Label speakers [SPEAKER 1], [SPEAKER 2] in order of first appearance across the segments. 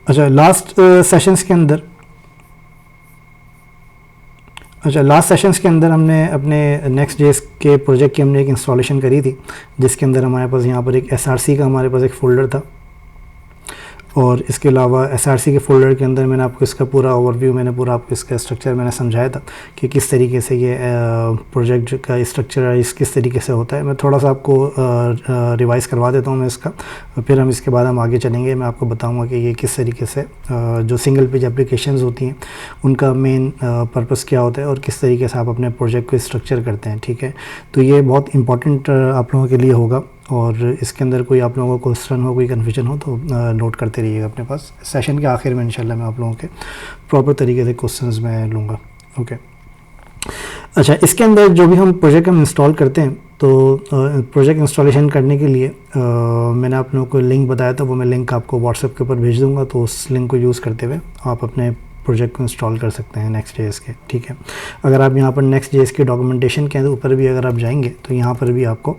[SPEAKER 1] अच्छा last sessions के अंदर हमने अपने नेक्स्ट जेएस के प्रोजेक्ट की हमने एक इंस्टॉलेशन करी थी, जिसके अंदर हमारे पास यहाँ पर एक एसआरसी का हमारे पास एक फ़ोल्डर था, और इसके अलावा एसआरसी के फ़ोल्डर के अंदर मैंने आपको इसका पूरा ओवरव्यू, मैंने पूरा आपको इसका स्ट्रक्चर मैंने समझाया था कि किस तरीके से ये प्रोजेक्ट का स्ट्रक्चर किस तरीके से होता है। मैं थोड़ा सा आपको रिवाइज़ करवा देता हूँ मैं इसका, फिर हम इसके बाद हम आगे चलेंगे। मैं आपको बताऊँगा कि ये किस तरीके से जो सिंगल पेज एप्लीकेशंस होती हैं उनका मेन पर्पस क्या होता है और किस तरीके से आप अपने प्रोजेक्ट को स्ट्रक्चर करते हैं। ठीक है, तो ये बहुत इंपॉर्टेंट आप लोगों के लिए होगा, और इसके अंदर कोई आप लोगों को क्वेश्चन हो, कोई कन्फ्यूजन हो तो नोट करते रहिएगा अपने पास। सेशन के आखिर में इंशाल्लाह मैं आप लोगों के प्रॉपर तरीके से क्वेश्चंस मैं लूँगा। ओके, अच्छा, इसके अंदर जो भी हम प्रोजेक्ट हम इंस्टॉल करते हैं, तो प्रोजेक्ट इंस्टॉलेशन करने के लिए मैंने आप लोगों को लिंक बताया था, वो मैं लिंक आपको व्हाट्सएप के ऊपर भेज दूँगा, तो उस लिंक को यूज़ करते हुए आप अपने प्रोजेक्ट को इंस्टॉल कर सकते हैं नेक्स्ट जेएस के। ठीक है, अगर आप यहाँ पर नेक्स्ट जेएस के डॉक्यूमेंटेशन के ऊपर भी अगर आप जाएंगे तो यहाँ पर भी आपको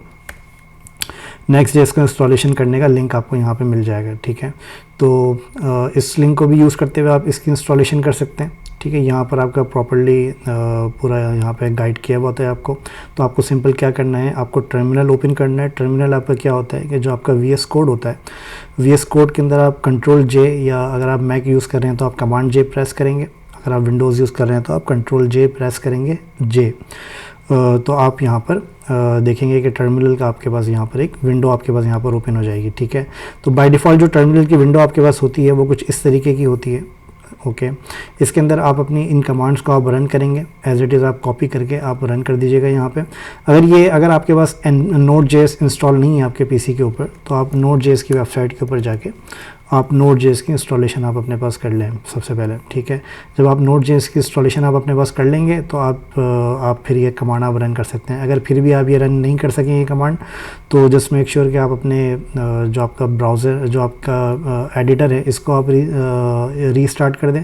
[SPEAKER 1] नेक्स्ट जेएस का इंस्टॉलेशन करने का लिंक आपको यहाँ पे मिल जाएगा। ठीक है, तो इस लिंक को भी यूज़ करते हुए आप इसकी इंस्टॉलेशन कर सकते हैं। ठीक है, यहाँ पर आपका प्रॉपर्ली पूरा यहाँ पे गाइड किया हुआ होता है आपको। तो आपको सिंपल क्या करना है, आपको टर्मिनल ओपन करना है। टर्मिनल आपका क्या होता है कि जो आपका वीएस कोड होता है, वीएस कोड के अंदर आप कंट्रोल जे, या अगर आप मैक यूज़ कर रहे हैं तो आप कमांड जे प्रेस करेंगे, अगर आप विंडोज़ यूज़ कर रहे हैं तो आप कंट्रोल जे प्रेस करेंगे जे। तो आप यहाँ पर देखेंगे कि टर्मिनल का आपके पास यहाँ पर एक विंडो आपके पास यहाँ पर ओपन हो जाएगी। ठीक है, तो बाय डिफ़ॉल्ट जो टर्मिनल की विंडो आपके पास होती है वो कुछ इस तरीके की होती है। ओके, इसके अंदर आप अपनी इन कमांड्स को आप रन करेंगे, एज इट इज़ आप कॉपी करके आप रन कर दीजिएगा यहाँ पे। अगर आपके पास नोड जेएस इंस्टॉल नहीं है आपके पीसी के ऊपर, तो आप नोड जेएस की वेबसाइट के ऊपर जाके आप नोड जेएस की इंस्टॉलेशन आप अपने पास कर लें सबसे पहले। ठीक है, जब आप नोड जेएस की इंस्टॉलेशन आप अपने पास कर लेंगे तो आप फिर ये कमांड आप रन कर सकते हैं। अगर फिर भी आप ये रन नहीं कर सकें ये कमांड, तो जस्ट मेक श्योर कि आप अपने जो आपका ब्राउज़र, जो आपका एडिटर है, इसको आप रीस्टार्ट कर दें।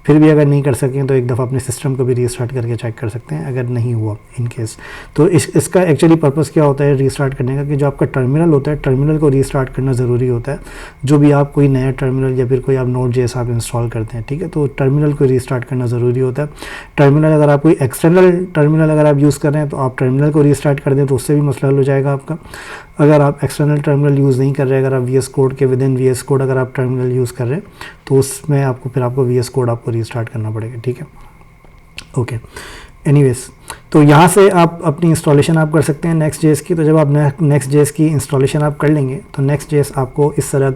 [SPEAKER 1] फिर भी अगर नहीं कर सकें तो एक दफ़ा अपने सिस्टम को भी रीस्टार्ट करके चेक कर सकते हैं, अगर नहीं हुआ इन केस। तो इसका एक्चुअली पर्पस क्या होता है रीस्टार्ट करने का, कि जो आपका टर्मिनल होता है, टर्मिनल को रीस्टार्ट करना ज़रूरी होता है। जो भी आप कोई नया टर्मिनल या फिर कोई आप नोड जेएस आप इंस्टॉल करते हैं, ठीक है, तो टर्मिनल को रीस्टार्ट करना ज़रूरी होता है। टर्मिनल अगर आप कोई एक्सटर्नल टर्मिनल अगर आप यूज़ कर रहे हैं तो आप टर्मिनल को रीस्टार्ट कर दें तो उससे भी मसला हल हो जाएगा आपका। अगर आप एक्सटर्नल टर्मिनल यूज़ नहीं कर रहे, अगर आप वीएस कोड के विद इन वीएस कोड अगर आप टर्मिनल यूज़ कर रहे हैं, तो उसमें आपको वीएस कोड आपको रीस्टार्ट करना पड़ेगा। ठीक है, ओके, एनीवेज, तो यहाँ से आप अपनी इंस्टॉलेशन आप कर सकते हैं नेक्स्ट जेएस की। तो जब आप नेक्स्ट जेएस की इंस्टॉलेशन आप कर लेंगे तो नेक्स्ट जेएस आपको इस तरह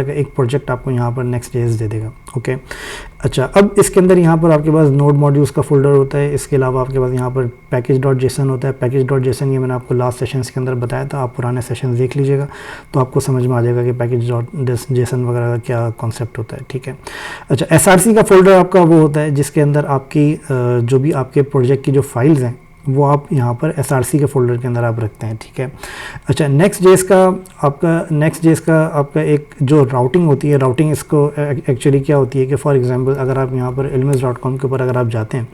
[SPEAKER 1] का एक प्रोजेक्ट आपको यहाँ पर नेक्स्ट जेएस दे देगा। ओके, अच्छा, अब इसके अंदर यहाँ पर आपके पास नोड मॉड्यूल्स का फोल्डर होता है। इसके अलावा आपके पास यहाँ पर पैकेज.जेसन होता है। पैकेज.जेसन ये मैंने आपको लास्ट सेशंस के अंदर बताया था, आप पुराने सेशन देख लीजिएगा तो आपको समझ में आ जाएगा कि पैकेज.जेसन वगैरह का क्या कॉन्सेप्ट होता है। ठीक है, अच्छा, एसआरसी का फोल्डर आपका वो होता है जिसके अंदर आपकी जो भी आपके प्रोजेक्ट की जो फाइल्स हैं वो आप यहाँ पर एसआरसी के फोल्डर के अंदर आप रखते हैं। ठीक है, अच्छा, नेक्स्ट जेएस का आपका एक जो राउटिंग होती है, राउटिंग इसको एक्चुअली क्या होती है कि फॉर एग्जांपल अगर आप यहाँ पर ilmes.com के ऊपर अगर आप जाते हैं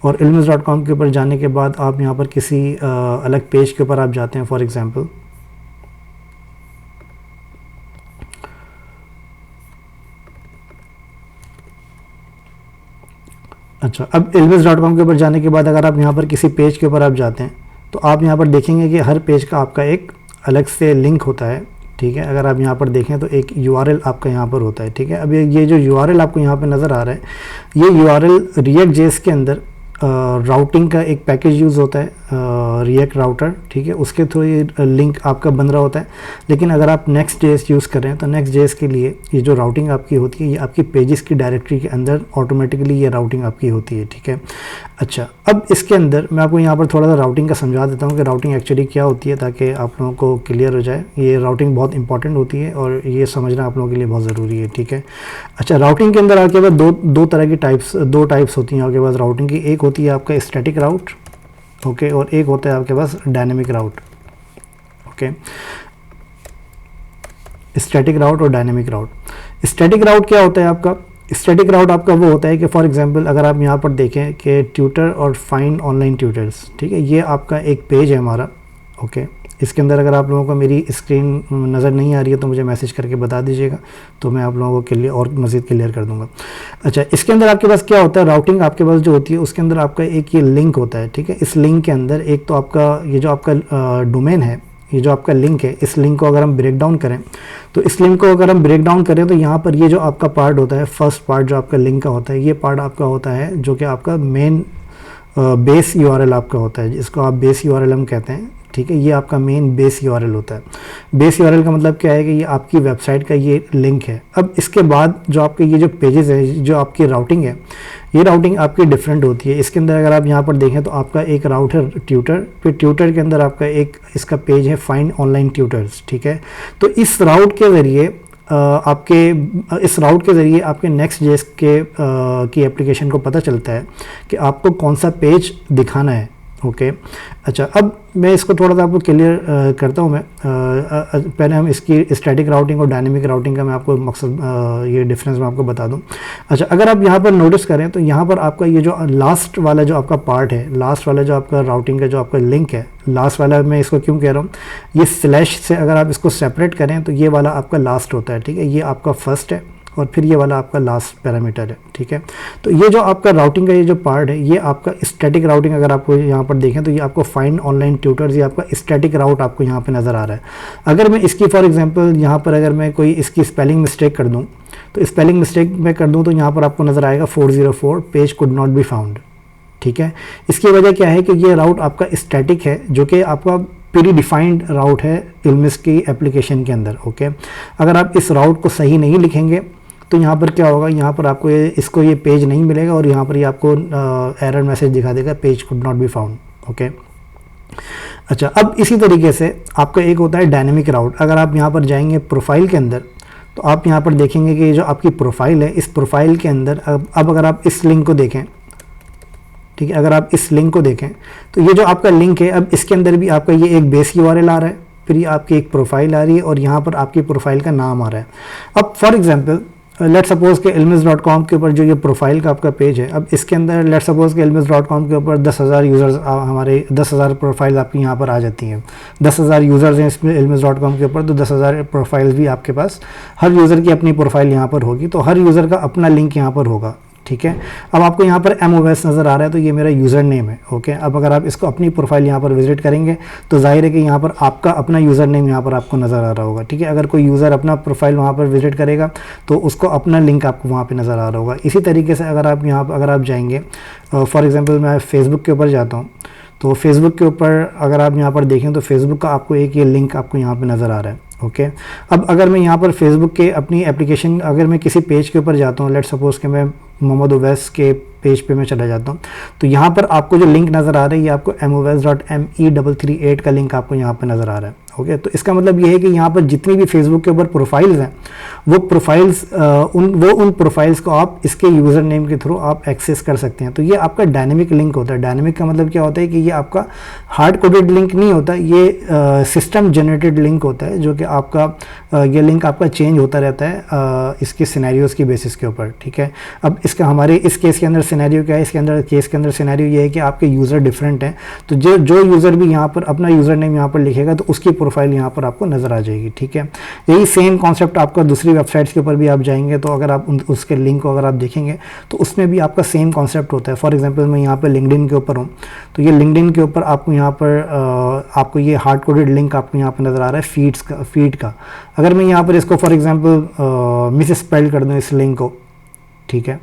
[SPEAKER 1] और ilmes.com के ऊपर जाने के बाद आप यहाँ पर किसी अलग पेज के ऊपर आप जाते हैं, फॉर एग्जांपल अच्छा, अब ilmes.com के ऊपर जाने के बाद अगर आप यहाँ पर किसी पेज के ऊपर आप जाते हैं तो आप यहाँ पर देखेंगे कि हर पेज का आपका एक अलग से लिंक होता है। ठीक है, अगर आप यहाँ पर देखें तो एक URL आपका यहाँ पर होता है। ठीक है, अब ये जो URL आपको यहाँ पर नज़र आ रहा है, ये URL रिएक्ट जेएस के अंदर राउटिंग का एक पैकेज यूज़ होता है, रिएक्ट राउटर। ठीक है, उसके थ्रू ये लिंक आपका बन रहा होता है। लेकिन अगर आप नेक्स्ट जेएस यूज़ कर रहे हैं तो नेक्स्ट जेएस के लिए ये जो राउटिंग आपकी होती है ये आपकी पेजेस की डायरेक्टरी के अंदर ऑटोमेटिकली ये राउटिंग आपकी होती है। ठीक है, अच्छा, अब इसके अंदर मैं आपको यहाँ पर थोड़ा सा राउटिंग का समझा देता हूँ कि राउटिंग एक्चुअली क्या होती है, ताकि आप लोगों को क्लियर हो जाए। ये राउटिंग बहुत इंपॉर्टेंट होती है और ये समझना आप लोगों के लिए बहुत ज़रूरी है। ठीक है, अच्छा, राउटिंग के अंदर आपके पास दो तरह की दो टाइप्स होती हैं आपके पास राउटिंग की। एक होती है आपका स्टैटिक राउट, ओके, और एक होता है आपके पास डायनेमिक राउट। ओके, स्टैटिक राउट और डायनेमिक राउट। स्टैटिक राउट क्या होता है आपका? स्टैटिक राउट आपका वो होता है कि फॉर एग्जांपल अगर आप यहाँ पर देखें कि ट्यूटर और फाइंड ऑनलाइन ट्यूटर्स, ठीक है, ये आपका एक पेज है हमारा। ओके, इसके अंदर अगर आप लोगों को मेरी स्क्रीन नज़र नहीं आ रही है तो मुझे मैसेज करके बता दीजिएगा, तो मैं आप लोगों को क्लियर और मज़ीद क्लियर कर दूंगा। अच्छा, इसके अंदर आपके पास क्या होता है, राउटिंग आपके पास जो होती है उसके अंदर आपका एक ये लिंक होता है, ठीक है। इस लिंक के अंदर एक तो आपका ये जो आपका डोमेन है, ये जो आपका लिंक है, इस लिंक को अगर हम ब्रेक डाउन करें तो इस लिंक को अगर हम ब्रेक डाउन करें तो यहाँ पर ये जो आपका पार्ट होता है, फर्स्ट पार्ट जो आपका लिंक का होता है, ये पार्ट आपका होता है जो कि आपका मेन बेस यूआरएल आपका होता है, जिसको आप बेस यूआरएल हम कहते हैं, ठीक है। ये आपका मेन बेस यूआरएल होता है। बेस यूआरएल का मतलब क्या है कि ये आपकी वेबसाइट का ये लिंक है। अब इसके बाद जो आपके ये जो पेजेस है, जो आपकी राउटिंग है, ये राउटिंग आपकी डिफरेंट होती है। इसके अंदर अगर आप यहाँ पर देखें तो आपका एक राउट है ट्यूटर, फिर ट्यूटर के अंदर आपका एक इसका पेज है फाइंड ऑनलाइन ट्यूटर्स, ठीक है। तो इस राउट के ज़रिए इस राउट के ज़रिए आपके नेक्स्ट जेएस के की एप्लीकेशन को पता चलता है कि आपको कौन सा पेज दिखाना है, ओके। अच्छा, अब मैं इसको थोड़ा सा आपको क्लियर करता हूँ। मैं पहले हम इसकी स्टैटिक राउटिंग और डायनेमिक राउटिंग का मैं आपको मकसद ये डिफरेंस मैं आपको बता दूँ। अच्छा, अगर आप यहाँ पर नोटिस करें तो यहाँ पर आपका ये जो लास्ट वाला जो आपका पार्ट है, लास्ट वाला जो आपका राउटिंग का जो आपका लिंक है, लास्ट वाला मैं इसको क्यों कह रहा हूँ, ये स्लैश से अगर आप इसको सेपरेट करें तो ये वाला आपका लास्ट होता है, ठीक है। ये आपका फर्स्ट है और फिर ये वाला आपका लास्ट पैरामीटर है, ठीक है। तो ये जो आपका राउटिंग का ये जो पार्ट है, ये आपका स्टैटिक राउटिंग अगर आपको यहाँ पर देखें तो ये आपको फाइंड ऑनलाइन ट्यूटर्स, ये आपका स्टैटिक राउट आपको यहाँ पे नज़र आ रहा है। अगर मैं इसकी फॉर एग्जांपल यहाँ पर अगर मैं कोई इसकी स्पेलिंग मिस्टेक कर दूँ, तो स्पेलिंग मिस्टेक मैं कर दूँ तो यहाँ पर आपको नज़र आएगा 404 page could not be found, ठीक है। इसकी वजह क्या है कि ये राउट आपका स्टैटिक है, जो कि आपका प्री डिफाइंड राउट है इल्मिस की एप्लीकेशन के अंदर, ओके। अगर आप इस राउट को सही नहीं लिखेंगे तो यहाँ पर क्या होगा, यहाँ पर आपको ये पेज नहीं मिलेगा और यहाँ पर ये आपको एरर मैसेज दिखा देगा page could not be found, okay. अच्छा, अब इसी तरीके से आपका एक होता है डायनेमिक राउट। अगर आप यहाँ पर जाएंगे प्रोफाइल के अंदर तो आप यहाँ पर देखेंगे कि जो आपकी प्रोफाइल है, इस प्रोफाइल के अंदर अब अगर आप इस लिंक को देखें, ठीक है, अगर आप इस लिंक को देखें तो ये जो आपका लिंक है, अब इसके अंदर भी आपका ये एक बेस यूआरएल आ रहा है, फिर ये आपकी एक प्रोफाइल आ रही है और यहाँ पर आपकी प्रोफाइल का नाम आ रहा है। अब फॉर एग्जांपल लेट सपोज के ilmiz.com के ऊपर जो ये प्रोफाइल का आपका पेज है, अब इसके अंदर लेट सपोज के ilmiz.com के ऊपर 10,000 यूज़र्स, हमारे 10,000 प्रोफाइल आपकी यहाँ पर आ जाती हैं। 10,000 यूज़र्स हैं इसमें ilmiz.com के ऊपर, तो 10,000 प्रोफाइल भी आपके पास, हर यूज़र की अपनी प्रोफाइल यहाँ पर होगी, तो हर यूज़र का अपना लिंक यहाँ पर होगा, ठीक है। अब आपको यहाँ पर MOS नज़र आ रहा है तो ये मेरा यूज़र नेम है, ओके। अब अगर आप इसको अपनी प्रोफाइल यहाँ पर विजिट करेंगे तो जाहिर है कि यहाँ पर आपका अपना यूज़र नेम यहाँ पर आपको नज़र आ रहा होगा, ठीक है। अगर कोई यूज़र अपना प्रोफाइल वहाँ पर विजिट करेगा तो उसको अपना लिंक आपको वहाँ पर नज़र आ रहा होगा। इसी तरीके से अगर आप जाएंगे, फॉर एग्ज़ाम्पल मैं फेसबुक के ऊपर जाता हूँ, तो फेसबुक के ऊपर अगर आप यहाँ पर देखें तो फेसबुक का आपको एक ये लिंक आपको यहाँ पे नज़र आ रहा है, ओके। अब अगर मैं यहाँ पर फेसबुक के अपनी एप्लीकेशन, अगर मैं किसी पेज के ऊपर जाता हूँ, लेट सपोज कि मैं मोहम्मद उवैस के पेज पे मैं चला जाता हूँ, तो यहाँ पर आपको जो लिंक नज़र आ रहा है ये आपको MOS.me338 का लिंक आपको यहाँ पर नज़र आ रहा है, ओके। तो इसका मतलब ये है कि यहाँ पर जितनी भी फेसबुक के ऊपर प्रोफाइल्स हैं वो उन प्रोफाइल्स को आप इसके यूज़र नेम के थ्रू आप एक्सेस कर सकते हैं। तो ये आपका डायनेमिक लिंक होता है। डायनेमिक का मतलब क्या होता है कि ये आपका हार्ड कोडेड लिंक नहीं होता, ये सिस्टम जनरेटेड लिंक होता है, जो कि आपका ये लिंक आपका चेंज होता रहता है इसके सिनेरियोज की बेसिस के ऊपर, ठीक है। अब इसका हमारे इस केस के अंदर सिनेरियो क्या है, इसके अंदर केस के अंदर सिनेरियो ये है कि आपके यूज़र डिफरेंट हैं, तो जो यूज़र भी यहाँ पर अपना यूज़र नेम यहाँ पर लिखेगा तो उसकी प्रोफाइल यहाँ पर आपको नज़र आ जाएगी, ठीक है। यही सेम कॉन्सेप्ट आपका दूसरी वेबसाइट्स के ऊपर भी आप जाएंगे तो अगर आप उसके लिंक को अगर आप देखेंगे तो उसमें भी आपका सेम कॉन्सेप्ट होता है। फॉर एग्जांपल मैं यहाँ पर लिंक्डइन के ऊपर हूँ, तो ये लिंक्डइन के ऊपर आपको यहाँ पर आपको ये हार्ड कोडेड लिंक आपको यहाँ पर नज़र आ रहा है फीड का। अगर मैं यहाँ पर इसको फॉर एग्जांपल मिस स्पेल कर दूँ इस लिंक को, ठीक है,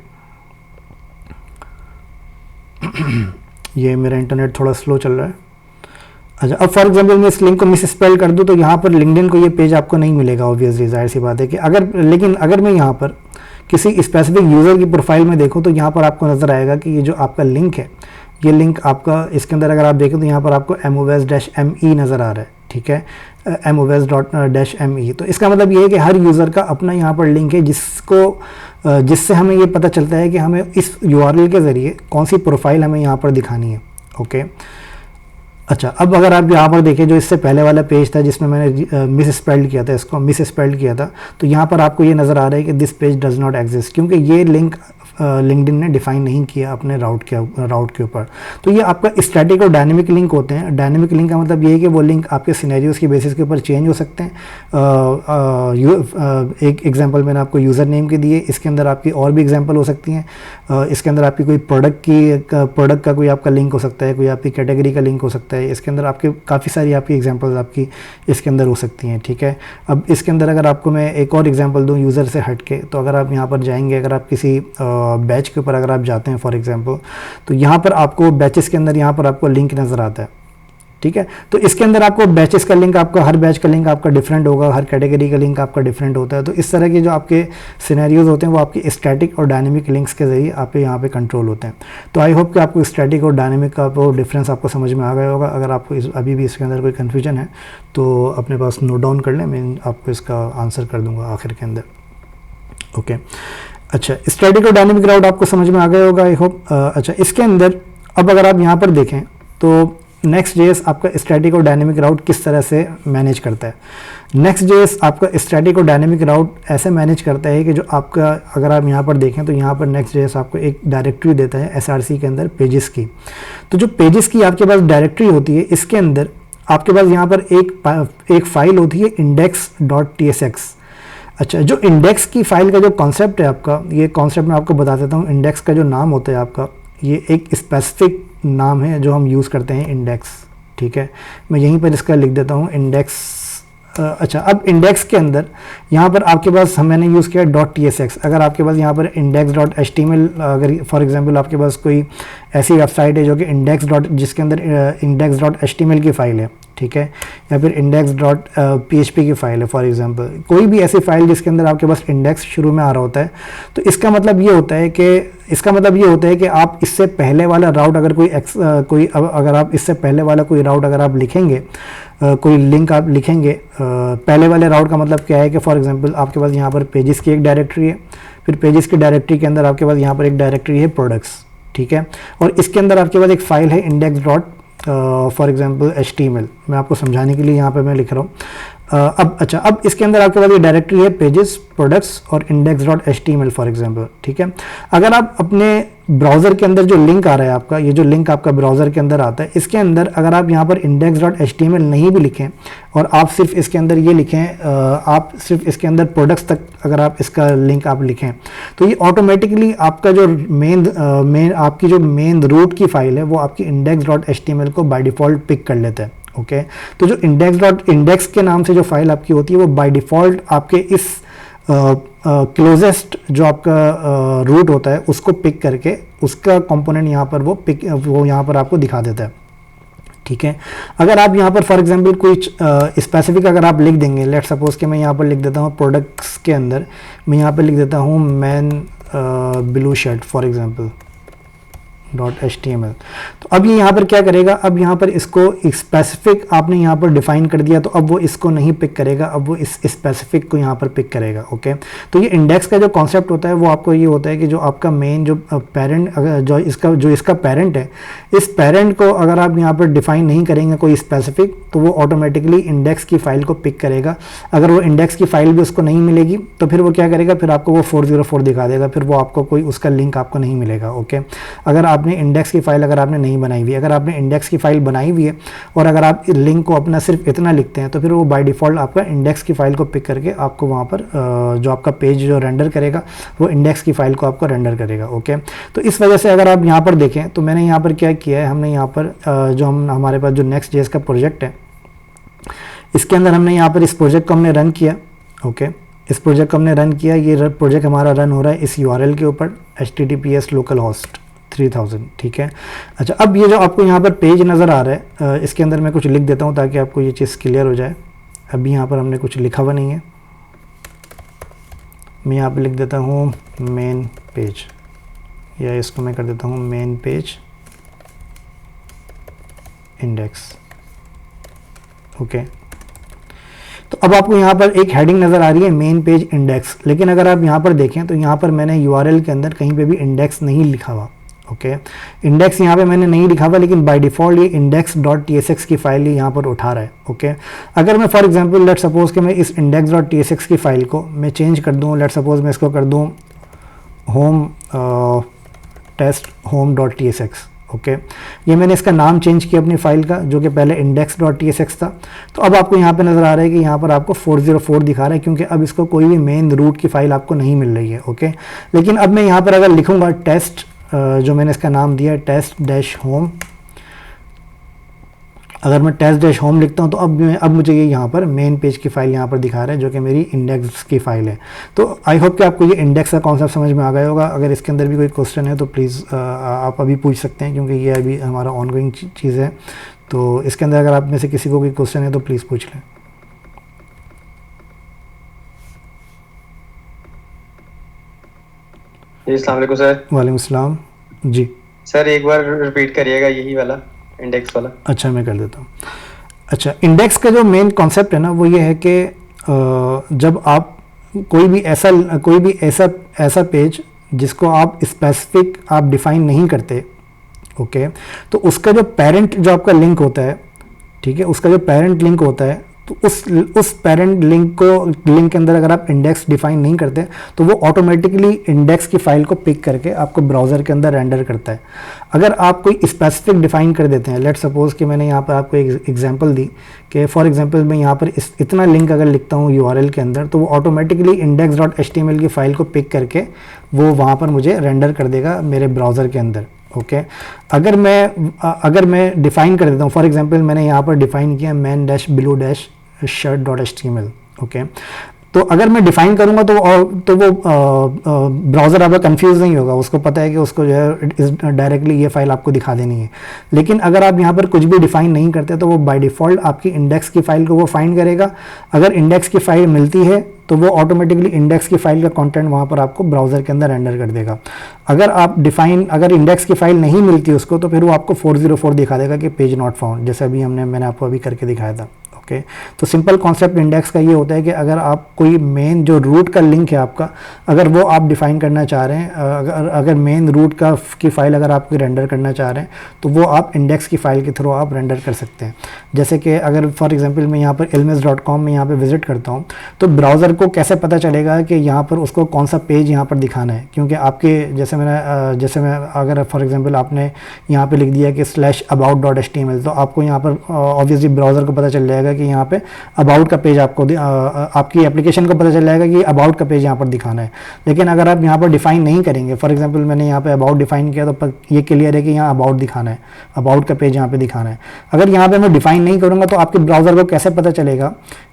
[SPEAKER 1] ये मेरा इंटरनेट थोड़ा स्लो चल रहा है। अच्छा, अब फॉर एग्जांपल मैं इस लिंक को मिस स्पेल कर दूं तो यहाँ पर लिंक्डइन को ये पेज आपको नहीं मिलेगा, ऑब्वियसली जाहिर सी बात है कि लेकिन अगर मैं यहाँ पर किसी स्पेसिफिक यूज़र की प्रोफाइल में देखूँ तो यहाँ पर आपको नज़र आएगा कि ये जो आपका लिंक है, ये लिंक आपका इसके अंदर अगर आप देखें तो यहाँ पर आपको MOS-ME नज़र आ रहा है, ठीक है, MOS-ME। तो इसका मतलब ये है कि हर यूज़र का अपना यहाँ पर लिंक है जिससे हमें ये पता चलता है कि हमें इस URL के ज़रिए कौन सी प्रोफाइल हमें यहाँ पर दिखानी है, ओके। अच्छा, अब अगर आप यहाँ पर देखें जो इससे पहले वाला पेज था जिसमें मैंने मिस स्पेल्ड किया था, इसको मिस स्पेल्ड किया था, तो यहाँ पर आपको ये नज़र आ रहा है कि this page does not exist, क्योंकि ये लिंक लिंक्डइन ने डिफाइन नहीं किया अपने राउट के ऊपर। तो ये आपका स्टैटिक और डायनेमिक लिंक होते हैं। डायनेमिक लिंक का मतलब ये है कि वो लिंक आपके सिनेरियोज़ की बेसिस के ऊपर चेंज हो सकते हैं। एक एग्जांपल मैंने आपको यूज़र नेम के दिए, इसके अंदर आपकी और भी एग्जांपल हो सकती हैं। इसके अंदर आपकी कोई प्रोडक्ट का कोई आपका लिंक हो सकता है, कोई आपकी कैटेगरी का लिंक हो सकता है। इसके अंदर आपके काफ़ी सारी आपकी एग्जांपल्स आपकी इसके अंदर हो सकती हैं, ठीक है। अब इसके अंदर अगर आपको मैं एक और एग्जांपल दूं यूज़र से हट के, तो अगर आप यहाँ पर जाएंगे, अगर आप किसी बैच के ऊपर अगर आप जाते हैं फॉर एग्जांपल, तो यहाँ पर आपको बैचेस के अंदर यहाँ पर आपको लिंक नज़र आता है, ठीक है। तो इसके अंदर आपको बैचेस का लिंक, आपका हर बैच का लिंक आपका डिफरेंट होगा, हर कैटेगरी का लिंक आपका डिफरेंट होता है। तो इस तरह के जो आपके सिनेरियोज होते हैं वो आपके स्टैटिक और डायनेमिक लिंक्स के ज़रिए आप यहाँ पे कंट्रोल होते हैं। तो आई होप कि आपको स्टैटिक और डायनेमिक का वो डिफरेंस आपको समझ में आ गया होगा। अगर आपको अभी भी इसके अंदर कोई कन्फ्यूजन है तो अपने पास नोट डाउन कर लें, मैं आपको इसका आंसर कर दूँगा आखिर के अंदर। ओके, अच्छा, स्टैटिक और डायनेमिक राउट आपको समझ में आ गया होगा आई होप। अच्छा, इसके अंदर अब अगर आप यहाँ पर देखें तो Next.js आपका स्टैटिक और डायनेमिक राउट किस तरह से मैनेज करता है। Next.js आपका स्टैटिक और डायनेमिक राउट ऐसे मैनेज करता है कि जो आपका, अगर आप यहाँ पर देखें तो यहाँ पर Next.js आपको एक डायरेक्टरी देता है SRC के अंदर पेजेस की। तो जो पेजेस की आपके पास डायरेक्टरी होती है, इसके अंदर आपके पास यहाँ पर एक फाइल होती है index.tsx। अच्छा, जो इंडेक्स की फाइल का जो कॉन्सेप्ट है आपका, ये कॉन्सेप्ट मैं आपको बता देता हूँ। इंडेक्स का जो नाम होता है आपका, ये एक स्पेसिफिक नाम है जो हम यूज़ करते हैं, इंडेक्स, ठीक है। मैं यहीं पर इसका लिख देता हूँ इंडेक्स। अच्छा, अब इंडेक्स के अंदर यहाँ पर आपके पास मैंने यूज़ किया .tsx। अगर आपके पास यहाँ पर index.html, अगर फॉर एग्जांपल आपके पास कोई ऐसी वेबसाइट है जो कि जिसके अंदर index.html की फ़ाइल है, ठीक है, या फिर index.php की फ़ाइल है फॉर एग्जांपल, कोई भी ऐसी फ़ाइल जिसके अंदर आपके पास इंडेक्स शुरू में आ रहा होता है, तो इसका मतलब ये होता है कि आप इससे पहले वाला राउट अगर आप इससे पहले वाला कोई राउट अगर आप लिखेंगे, कोई लिंक आप लिखेंगे, पहले वाले राउट का मतलब क्या है कि फॉर एग्जांपल आपके पास यहाँ पर पेजेस की एक डायरेक्टरी है, फिर पेजेस की डायरेक्टरी के अंदर आपके पास यहाँ पर एक डायरेक्टरी है प्रोडक्ट्स, ठीक है, और इसके अंदर आपके पास एक फ़ाइल है फॉर एग्जांपल HTML। मैं आपको समझाने के लिए यहाँ पे मैं लिख रहा हूँ। अब इसके अंदर आपके पास ये डायरेक्टरी है पेजेस, प्रोडक्ट्स और index.html फॉर एग्जांपल, ठीक है। अगर आप अपने ब्राउज़र के अंदर जो लिंक आ रहा है आपका, ये जो लिंक आपका ब्राउज़र के अंदर आता है, इसके अंदर अगर आप यहाँ पर index.html नहीं भी लिखें और आप सिर्फ इसके अंदर ये लिखें, आप सिर्फ इसके अंदर प्रोडक्ट्स तक अगर आप इसका लिंक आप लिखें, तो ये ऑटोमेटिकली आपका जो आपकी जो मेन रूट की फाइल है वो आपकी index.html को बाय डिफ़ॉल्ट पिक कर लेता है। ओके, तो जो इंडेक्स के नाम से जो फाइल आपकी होती है वो बाय डिफ़ॉल्ट आपके इस क्लोजेस्ट जो आपका रूट होता है उसको पिक करके उसका कंपोनेंट यहाँ पर वो यहाँ पर आपको दिखा देता है, ठीक है। अगर आप यहाँ पर फॉर एग्जांपल कोई स्पेसिफिक अगर आप लिख देंगे, लेट सपोज कि मैं यहाँ पर लिख देता हूँ प्रोडक्ट्स के अंदर मैं यहाँ पर लिख देता हूँ man blue shirt for example .html, तो अब ये यहाँ पर क्या करेगा, अब यहाँ पर इसको स्पेसिफिक आपने यहाँ पर डिफाइन कर दिया, तो अब वो इसको नहीं पिक करेगा, अब वो इस स्पेसिफिक को यहाँ पर पिक करेगा। ओके, तो ये इंडेक्स का जो कॉन्सेप्ट होता है वो आपको ये होता है कि जो आपका मेन जो पेरेंट जो इसका पेरेंट है, इस पेरेंट को अगर आप यहाँ पर डिफाइन नहीं करेंगे कोई स्पेसिफिक, तो वो ऑटोमेटिकली इंडेक्स की फाइल को पिक करेगा। अगर वो इंडेक्स की फाइल भी उसको नहीं मिलेगी तो फिर वो क्या करेगा, फिर आपको वो 404 दिखा देगा, फिर वो आपको कोई उसका लिंक आपको नहीं मिलेगा। ओके, अगर आपने इंडेक्स की फाइल अगर आपने नहीं बनाई हुई है, अगर आपने इंडेक्स की फाइल बनाई हुई है और अगर आप लिंक को अपना सिर्फ इतना लिखते हैं, तो फिर वो बाय डिफ़ॉल्ट आपका इंडेक्स की फाइल को पिक करके आपको वहाँ पर जो आपका पेज जो रेंडर करेगा वो इंडेक्स की फाइल को आपको रेंडर करेगा। ओके, तो इस वजह से अगर आप यहाँ पर देखें तो मैंने यहाँ पर क्या किया है, हमने यहाँ पर जो हमारे पास जो Next.js का प्रोजेक्ट है, इसके अंदर हमने यहाँ पर इस प्रोजेक्ट को हमने रन किया। ओके, इस प्रोजेक्ट को हमने रन किया, ये प्रोजेक्ट हमारा रन हो रहा है इस URL के ऊपर https localhost 3000, ठीक है। अच्छा, अब ये जो आपको यहाँ पर पेज नज़र आ रहा है, इसके अंदर मैं कुछ लिख देता हूँ ताकि आपको ये चीज़ क्लियर हो जाए। अभी यहाँ पर हमने कुछ लिखा हुआ नहीं है, मैं यहाँ पर लिख देता हूँ मेन पेज, या इसको मैं कर देता हूँ मेन पेज इंडेक्स। ओके, तो अब आपको यहाँ पर एक हेडिंग नज़र आ रही है मेन पेज इंडेक्स, लेकिन अगर आप यहाँ पर देखें तो यहाँ पर मैंने URL के अंदर कहीं पे भी इंडेक्स नहीं लिखा हुआ। ओके, इंडेक्स यहाँ पे मैंने नहीं लिखा हुआ, लेकिन बाय डिफ़ॉल्ट ये index.tsx की फाइल यहाँ पर उठा रहा है। ओके, अगर मैं फॉर एग्जांपल लेट सपोज कि मैं इस index.tsx की फाइल को मैं चेंज कर दूँ, लेट सपोज मैं इसको कर दूँ home test home dot T S X. Okay, ये मैंने इसका नाम चेंज किया अपनी फाइल का, जो कि पहले index dot T S x था। तो अब आपको यहाँ पे नज़र आ रहा है कि यहाँ पर आपको 404 दिखा रहा है, क्योंकि अब इसको कोई भी मेन रूट की फाइल आपको नहीं मिल रही है। ओके, लेकिन अब मैं यहाँ पर अगर लिखूँगा टेस्ट, जो मैंने इसका नाम दिया है टेस्ट डैश होम, अगर मैं टेस्ट डैश होम लिखता हूँ तो अब मुझे ये यहाँ पर मेन पेज की फ़ाइल यहाँ पर दिखा रहा है, जो कि मेरी इंडेक्स की फ़ाइल है। तो आई होप कि आपको ये इंडेक्स का कॉन्सेप्ट समझ में आ गया होगा। अगर इसके अंदर भी कोई क्वेश्चन है तो प्लीज़ आप अभी पूछ सकते हैं, क्योंकि ये अभी हमारा ऑनगोइंग चीज़ है। तो इसके अंदर अगर आप में से किसी को कोई क्वेश्चन है तो प्लीज़ पूछ लें।
[SPEAKER 2] अस्सलाम वालेकुम सर।
[SPEAKER 1] वालेकुम अस्सलाम जी।
[SPEAKER 2] सर एक बार रिपीट करिएगा यही वाला इंडेक्स वाला।
[SPEAKER 1] अच्छा, मैं कर देता हूँ। अच्छा, इंडेक्स का जो मेन कॉन्सेप्ट है ना, वो ये है कि जब आप कोई भी ऐसा पेज जिसको आप स्पेसिफिक आप डिफ़ाइन नहीं करते, ओके, तो उसका जो पेरेंट जो आपका लिंक होता है, ठीक है, उसका जो पेरेंट लिंक होता है, तो उस पेरेंट लिंक के अंदर अगर आप इंडेक्स डिफाइन नहीं करते तो वो ऑटोमेटिकली इंडेक्स की फाइल को पिक करके आपको ब्राउज़र के अंदर रेंडर करता है। अगर आप कोई स्पेसिफिक डिफाइन कर देते हैं, लेट सपोज कि मैंने यहाँ पर आपको एक एग्जांपल दी कि फॉर एग्जांपल मैं यहाँ पर इतना लिंक अगर लिखता हूँ यूआरएल के अंदर, तो वो ऑटोमेटिकली index.html की फ़ाइल को पिक करके वो वहाँ पर मुझे रेंडर कर देगा मेरे ब्राउज़र के अंदर। ओके, अगर मैं डिफ़ाइन कर देता हूँ, फॉर एग्जांपल मैंने यहाँ पर डिफ़ाइन किया man dash below dash shirt dot HTML। Okay, तो अगर मैं डिफ़ाइन करूँगा तो वो ब्राउज़र आपका कंफ्यूज नहीं होगा, उसको पता है कि उसको जो है डायरेक्टली ये फाइल आपको दिखा देनी है। लेकिन अगर आप यहाँ पर कुछ भी डिफ़ाइन नहीं करते तो वो बाय डिफ़ॉल्ट आपकी इंडेक्स की फ़ाइल को वो फाइंड करेगा। अगर इंडेक्स की फ़ाइल मिलती है तो वो ऑटोमेटिकली इंडेक्स की फ़ाइल का कंटेंट वहाँ पर आपको ब्राउज़र के अंदर रेंडर कर देगा। अगर इंडेक्स की फ़ाइल नहीं मिलती उसको, तो फिर वो आपको 404 दिखा देगा कि पेज नॉट फाउंड, जैसे अभी मैंने आपको अभी करके दिखाया था। ओके, तो सिंपल कॉन्सेप्ट इंडेक्स का ये होता है कि अगर आप कोई मेन जो रूट का लिंक है आपका, अगर वो आप डिफ़ाइन करना चाह रहे हैं, अगर मेन रूट की फ़ाइल अगर आप रेंडर करना चाह रहे हैं, तो वो आप इंडेक्स की फ़ाइल के थ्रू आप रेंडर कर सकते हैं। जैसे कि अगर फॉर एग्जांपल मैं यहाँ पर ilms.com में यहाँ पर विज़िट करता हूँ, तो ब्राउज़र को कैसे पता चलेगा कि यहाँ पर उसको कौन सा पेज यहाँ पर दिखाना है, क्योंकि आपके जैसे मैं अगर फॉर एग्जांपल आपने यहाँ पे लिख दिया कि /about.html, तो आपको यहाँ पर ऑब्वियसली ब्राउज़र को पता चल जाएगा कि यहाँ पे अबाउट का पेज आपको आपकी एप्लीकेशन को पता चल जाएगा कि अबाउट का पेज यहाँ पर दिखाना है। लेकिन अगर आप यहाँ पर डिफ़ाइन नहीं करेंगे, फॉर एग्जांपल मैंने यहाँ पे अबाउट डिफ़ाइन किया, तो ये क्लियर है कि यहाँ अबाउट दिखाना है, अबाउट का पेज यहाँ पे दिखाना है। अगर यहाँ पे मैं डिफ़ाइन नहीं करूँगा तो आपके ब्राउज़र को कैसे पता चलेगा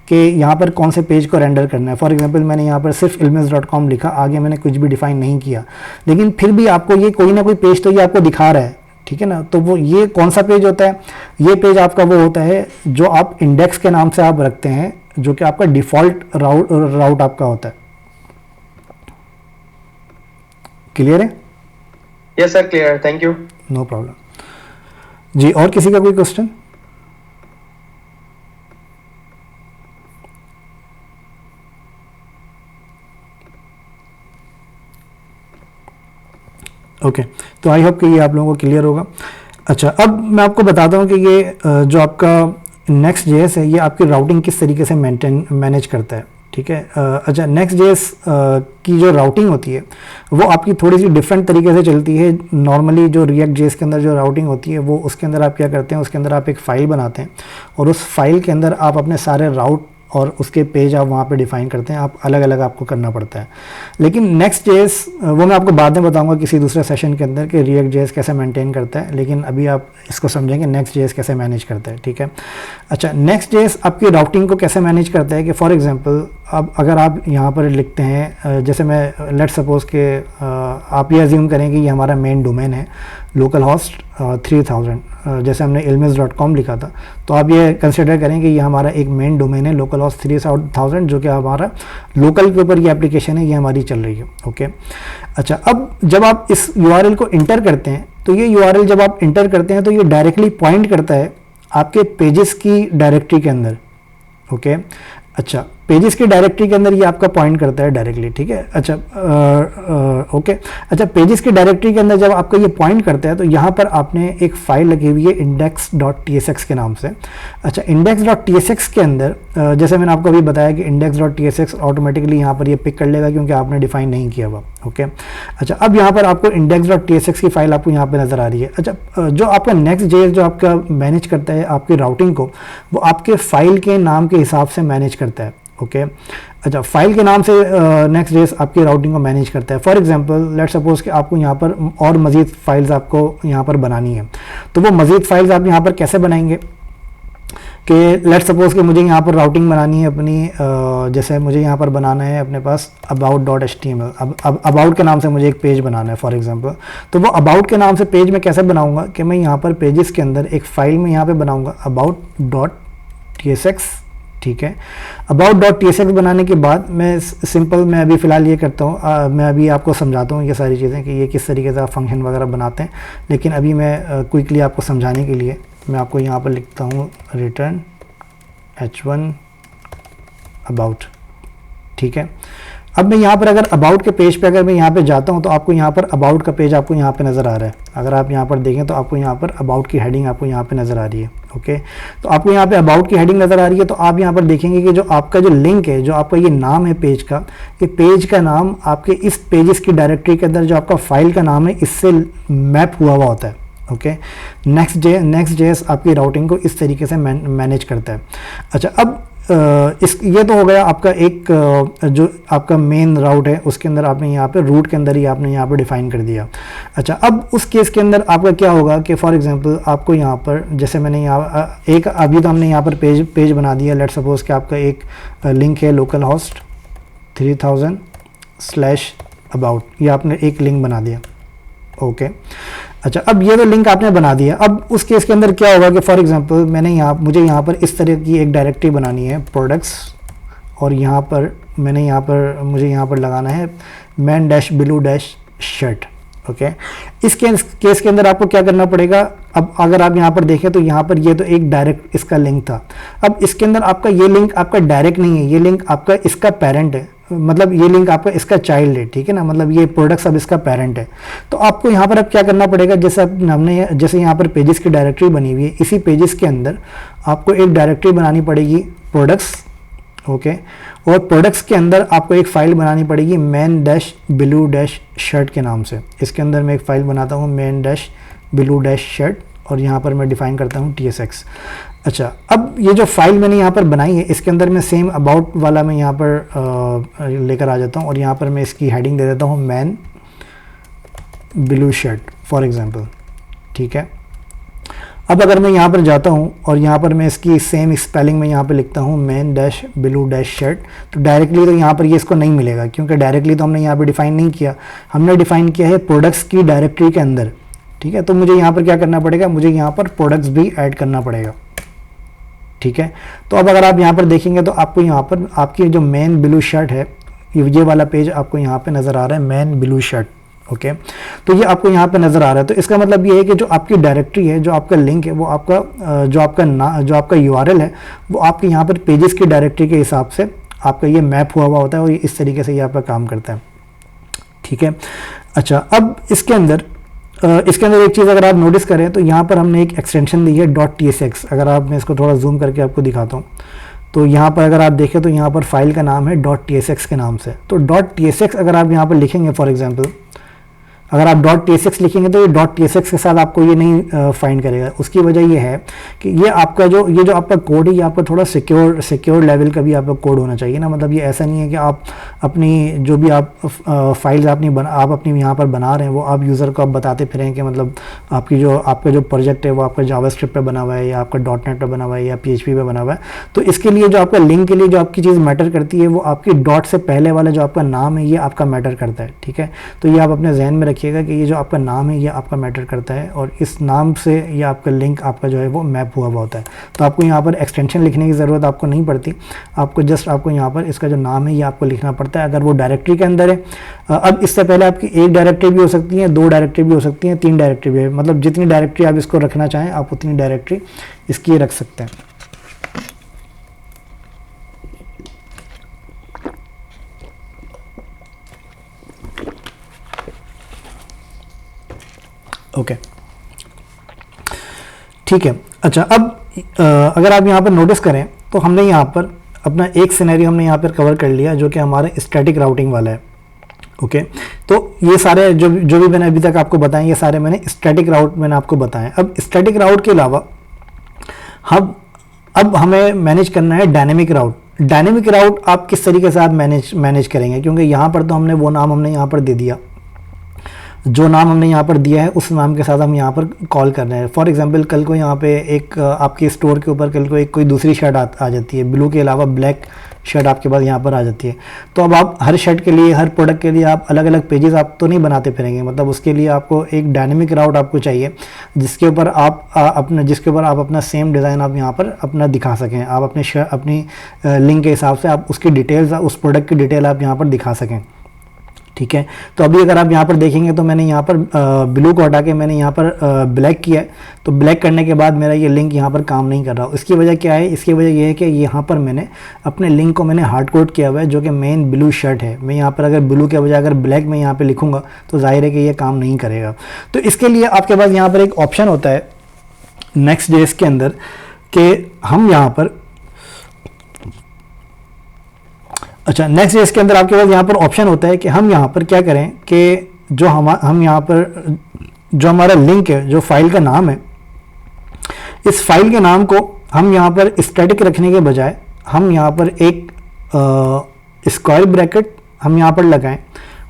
[SPEAKER 1] कि यहाँ पर कौन से पेज को रेंडर करना है। फॉर एग्जांपल मैंने यहाँ पर सिर्फ ilms.com लिखा, आगे मैंने कुछ भी डिफ़ाइन नहीं किया, लेकिन फिर भी आपको ये कोई ना कोई पेज तो ये आपको दिखा रहा है, ठीक है ना। तो वो ये कौन सा पेज होता है? ये पेज आपका वो होता है जो आप इंडेक्स के नाम से आप रखते हैं, जो कि आपका डिफ़ॉल्ट राउट आपका होता है। क्लियर है?
[SPEAKER 2] Yes sir, clear, thank you.
[SPEAKER 1] No problem ji. और किसी का कोई क्वेश्चन? ओके, तो आई होप कि ये आप लोगों को क्लियर होगा। अच्छा, अब मैं आपको बताता हूँ कि ये जो आपका Next.js है, ये आपकी राउटिंग किस तरीके से मैनेज करता है, ठीक है। अच्छा, Next.js की जो राउटिंग होती है वो आपकी थोड़ी सी डिफरेंट तरीके से चलती है। नॉर्मली जो React.js के अंदर जो राउटिंग होती है, वो उसके अंदर आप क्या करते हैं, उसके अंदर आप एक फ़ाइल बनाते हैं और उस फाइल के अंदर आप अपने सारे राउट और उसके पेज आप वहाँ पे डिफ़ाइन करते हैं। आप अलग अलग आपको करना पड़ता है। लेकिन Next.js वो मैं आपको बाद में बताऊंगा किसी दूसरे सेशन के अंदर कि React.js कैसे मेंटेन करता है, लेकिन अभी आप इसको समझेंगे Next.js कैसे मैनेज करता है, ठीक है। अच्छा, Next.js आपकी राउटिंग को कैसे मैनेज करता है कि फॉर एग्जांपल अब अगर आप यहाँ पर लिखते हैं, जैसे मैं लेट सपोज के आप ये अज्यूम करें कि ये हमारा मेन डोमेन है लोकल होस्ट 3000, जैसे हमने ilms.com लिखा था, तो आप ये कंसिडर करें कि ये हमारा एक मेन डोमेन है लोकल होस्ट 3000, जो कि हमारा लोकल के ऊपर ये एप्लीकेशन है, ये हमारी चल रही है। ओके, अच्छा, अब जब आप इस URL को इंटर करते हैं, तो ये URL जब आप इंटर करते हैं तो ये डायरेक्टली पॉइंट करता है आपके पेजेस की डायरेक्टरी के अंदर। ओके, अच्छा, पेजेस की डायरेक्टरी के अंदर ये आपका पॉइंट करता है डायरेक्टली, ठीक है। अच्छा ओके, अच्छा पेजेस की डायरेक्टरी के अंदर जब आपका ये पॉइंट करता है तो यहाँ पर आपने एक फाइल लगी हुई है index.tsx के नाम से। अच्छा index.tsx के अंदर जैसे मैंने आपको अभी बताया कि index.tsx ऑटोमेटिकली यहाँ पर ये पिक कर लेगा क्योंकि आपने डिफाइन नहीं किया हुआ। ओके, अच्छा अब यहाँ पर आपको index.tsx की फाइल आपको यहाँ पे नज़र आ रही है। अच्छा जो आपका Next.js जो आपका मैनेज करता है आपकी राउटिंग को, वो आपके फाइल के नाम के हिसाब से मैनेज करता है। ओके, अच्छा फाइल के नाम से Next.js आपकी राउटिंग को मैनेज करता है। फॉर एग्जांपल लेट सपोज कि आपको यहाँ पर और मज़ीद फाइल्स आपको यहाँ पर बनानी है, तो वो मज़ीद फाइल्स आप यहाँ पर कैसे बनाएंगे कि लेट सपोज कि मुझे यहाँ पर राउटिंग बनानी है अपनी, जैसे मुझे यहाँ पर बनाना है अपने पास about.html, अब अबाउट के नाम से मुझे एक पेज बनाना है फॉर एग्जांपल। तो वो अबाउट के नाम से पेज मैं कैसे बनाऊँगा कि मैं यहाँ पर पेजेस के अंदर एक फ़ाइल में यहाँ पर बनाऊँगा about.tsx, ठीक है। about.tsx बनाने के बाद मैं अभी फ़िलहाल ये करता हूँ, मैं अभी आपको समझाता हूँ ये सारी चीज़ें कि ये किस तरीके से आप फंक्शन वगैरह बनाते हैं। लेकिन अभी मैं क्विकली आपको समझाने के लिए मैं आपको यहाँ पर लिखता हूँ रिटर्न h1 about, ठीक है। अब मैं यहाँ पर अगर अबाउट के पेज पे अगर मैं यहाँ पे जाता हूँ तो आपको यहाँ पर अबाउट का पेज आपको यहाँ पे नज़र आ रहा है। अगर आप यहाँ पर देखें तो आपको यहाँ पर अबाउट की हेडिंग आपको यहाँ पे नज़र आ रही है। ओके, तो आपको यहाँ पे अबाउट की हेडिंग नज़र आ रही है, तो आप यहाँ पर देखेंगे कि जो आपका जो लिंक है, जो आपका ये नाम है पेज का, ये पेज का नाम आपके इस पेजेस की डायरेक्टरी के अंदर जो आपका फाइल का नाम है इससे मैप हुआ हुआ होता है। ओके, Next.js आपकी राउटिंग को इस तरीके से मैनेज करता है। अच्छा अब ये तो हो गया आपका एक जो आपका मेन राउट है उसके अंदर आपने यहाँ पे रूट के अंदर ही आपने यहाँ पे डिफाइन कर दिया। अच्छा अब उस केस के अंदर आपका क्या होगा कि फॉर एग्जांपल आपको यहाँ पर जैसे मैंने यहाँ एक अभी तो हमने यहाँ पर पेज बना दिया। लेट सपोज कि आपका एक लिंक है लोकल होस्ट 3000/about, ये आपने एक लिंक बना दिया। ओके, अच्छा अब ये तो लिंक आपने बना दिया। अब उस केस के अंदर क्या होगा कि फॉर एग्जांपल मुझे यहाँ पर इस तरह की एक डायरेक्टरी बनानी है प्रोडक्ट्स, और यहाँ पर मुझे यहाँ पर लगाना है man-below-shirt। ओके, इस केस के अंदर आपको क्या करना पड़ेगा। अब अगर आप यहाँ पर देखें तो यहाँ पर ये तो एक डायरेक्ट इसका लिंक था। अब इसके अंदर आपका ये लिंक आपका डायरेक्ट नहीं है, ये लिंक आपका इसका पेरेंट है, मतलब ये लिंक आपका इसका चाइल्ड है, ठीक है ना। मतलब ये प्रोडक्ट्स अब इसका पेरेंट है। तो आपको यहाँ पर अब क्या करना पड़ेगा, जैसे यहाँ पर पेजेस की डायरेक्टरी बनी हुई है, इसी पेजेस के अंदर आपको एक डायरेक्टरी बनानी पड़ेगी प्रोडक्ट्स। ओके, और प्रोडक्ट्स के अंदर आपको एक फ़ाइल बनानी पड़ेगी man-below-shirt के नाम से। इसके अंदर मैं एक फ़ाइल बनाता हूँ man-below-shirt, और यहाँ पर मैं डिफ़ाइन करता हूँ tsx। अच्छा अब ये जो फाइल मैंने यहाँ पर बनाई है इसके अंदर मैं सेम अबाउट वाला मैं यहाँ पर लेकर आ जाता हूँ, और यहाँ पर मैं इसकी हेडिंग दे देता हूँ man-below-shirt फॉर एग्जांपल, ठीक है। अब अगर मैं यहाँ पर जाता हूँ और यहाँ पर मैं इसकी सेम स्पेलिंग में यहाँ पर लिखता हूँ man-below-shirt, तो डायरेक्टली तो यहाँ पर ये इसको नहीं मिलेगा क्योंकि डायरेक्टली तो हमने यहाँ पर डिफ़ाइन नहीं किया, हमने डिफ़ाइन किया है प्रोडक्ट्स की डायरेक्टरी के अंदर, ठीक है। तो मुझे यहाँ पर क्या करना पड़ेगा, मुझे यहाँ पर प्रोडक्ट्स भी ऐड करना पड़ेगा, ठीक है। तो अब अगर आप यहाँ पर देखेंगे तो आपको यहाँ पर आपकी जो man-below-shirt है ये वाला पेज आपको यहाँ पे नज़र आ रहा है man-below-shirt। ओके, तो ये आपको यहाँ पे नज़र आ रहा है। तो इसका मतलब ये है कि जो आपकी डायरेक्टरी है, जो आपका लिंक है, वो आपका जो आपका URL है वो आपके यहाँ पर पेजेस की डायरेक्टरी के हिसाब से आपका ये मैप हुआ होता है, और इस तरीके से ये आपका काम करता है, ठीक है। अच्छा अब इसके अंदर एक चीज़ अगर आप नोटिस करें तो यहाँ पर हमने एक एक्सटेंशन दी है .tsx। अगर आप मैं इसको थोड़ा जूम करके आपको दिखाता हूँ तो यहाँ पर अगर आप देखें तो यहाँ पर फाइल का नाम है .tsx के नाम से। तो .tsx अगर आप यहाँ पर लिखेंगे फॉर एग्जांपल, अगर आप .tsx लिखेंगे तो ये .tsx के साथ आपको ये नहीं फाइंड करेगा। उसकी वजह ये है कि ये जो आपका कोड है ये आपका थोड़ा सिक्योर लेवल का भी आपका कोड होना चाहिए ना। मतलब ये ऐसा नहीं है कि आप अपनी जो भी आप फाइल्स आप अपनी यहाँ पर बना रहे हैं वो आप यूज़र को आप बताते फिरें कि मतलब आपका जो प्रोजेक्ट है वो आपका जावास्क्रिप्ट पे बना हुआ है या आपका .NET पे बना हुआ है या PHP पे बना हुआ है। तो इसके लिए जो आपका लिंक के लिए जो आपकी चीज़ मैटर करती है वो आपकी डॉट से पहले वाला जो आपका नाम है ये आपका मैटर करता है, ठीक है। तो ये आप अपने जहन में रखिएगा कि ये जो आपका नाम है ये आपका मैटर करता है, और इस नाम से ये आपका लिंक आपका जो है वो मैप हुआ होता है। तो आपको यहाँ पर एक्सटेंशन लिखने की ज़रूरत आपको नहीं पड़ती, आपको यहाँ पर इसका जो नाम है ये आपको लिखना पड़ता है अगर वो डायरेक्टरी के अंदर है। अब इससे पहले आपकी एक डायरेक्टरी भी हो सकती है, 2 डायरेक्टरी भी हो सकती हैं, 3 डायरेक्टरी भी है। मतलब जितनी डायरेक्टरी आप इसको रखना चाहें आप उतनी डायरेक्टरी इसकी रख सकते हैं। ओके, ठीक है। अच्छा, अब अगर आप यहाँ पर नोटिस करें तो हमने यहाँ पर अपना एक सिनेरियो हमने यहाँ पर कवर कर लिया जो कि हमारे स्टैटिक राउटिंग वाला है। ओके, तो ये सारे जो भी मैंने अभी तक आपको बताए, ये सारे मैंने स्टैटिक राउट मैंने आपको बताए। अब स्टैटिक राउट के अलावा हम अब हमें मैनेज करना है डायनेमिक राउट। डायनेमिक राउट आप किस तरीके से आप मैनेज करेंगे, क्योंकि यहाँ पर तो हमने वो नाम हमने यहाँ पर दे दिया, जो नाम हमने यहाँ पर दिया है उस नाम के साथ हम यहाँ पर कॉल कर रहे हैं। फॉर एग्जांपल कल को यहाँ पे एक आपके स्टोर के ऊपर कल को एक कोई दूसरी शर्ट आ जाती है, ब्लू के अलावा ब्लैक शर्ट आपके पास यहाँ पर आ जाती है, तो अब आप हर शर्ट के लिए, हर प्रोडक्ट के लिए आप अलग अलग पेजेस आप तो नहीं बनाते फिरेंगे। मतलब उसके लिए आपको एक डायनेमिक राउट आपको चाहिए जिसके ऊपर आप अपना सेम डिज़ाइन आप यहाँ पर अपना दिखा सकें। आप अपनी लिंक के हिसाब से आप उसकी डिटेल्स, उस प्रोडक्ट की डिटेल आप यहाँ पर दिखा सकें। ठीक है, तो अभी अगर आप यहाँ पर देखेंगे तो मैंने यहाँ पर ब्लू को हटा के मैंने यहाँ पर ब्लैक किया है। तो ब्लैक करने के बाद मेरा ये लिंक यहाँ पर काम नहीं कर रहा। इसकी वजह क्या है? इसकी वजह ये है कि यहाँ पर मैंने अपने लिंक को मैंने हार्ड कोड किया हुआ है जो कि मेन ब्लू शर्ट है। मैं यहाँ पर अगर ब्लू के बजाय अगर ब्लैक में यहाँ पर लिखूँगा तो जाहिर है कि ये काम नहीं करेगा। तो इसके लिए आपके पास यहाँ पर एक ऑप्शन होता है नेक्स्ट.जेएस के अंदर कि हम यहाँ पर नेक्स्ट.जेएस के अंदर आपके पास यहाँ पर ऑप्शन होता है कि हम यहाँ पर क्या करें कि हम यहाँ पर जो हमारा लिंक है, जो फाइल का नाम है, इस फाइल के नाम को हम यहाँ पर स्टैटिक रखने के बजाय हम यहाँ पर एक स्क्वायर ब्रैकेट हम यहाँ पर लगाएं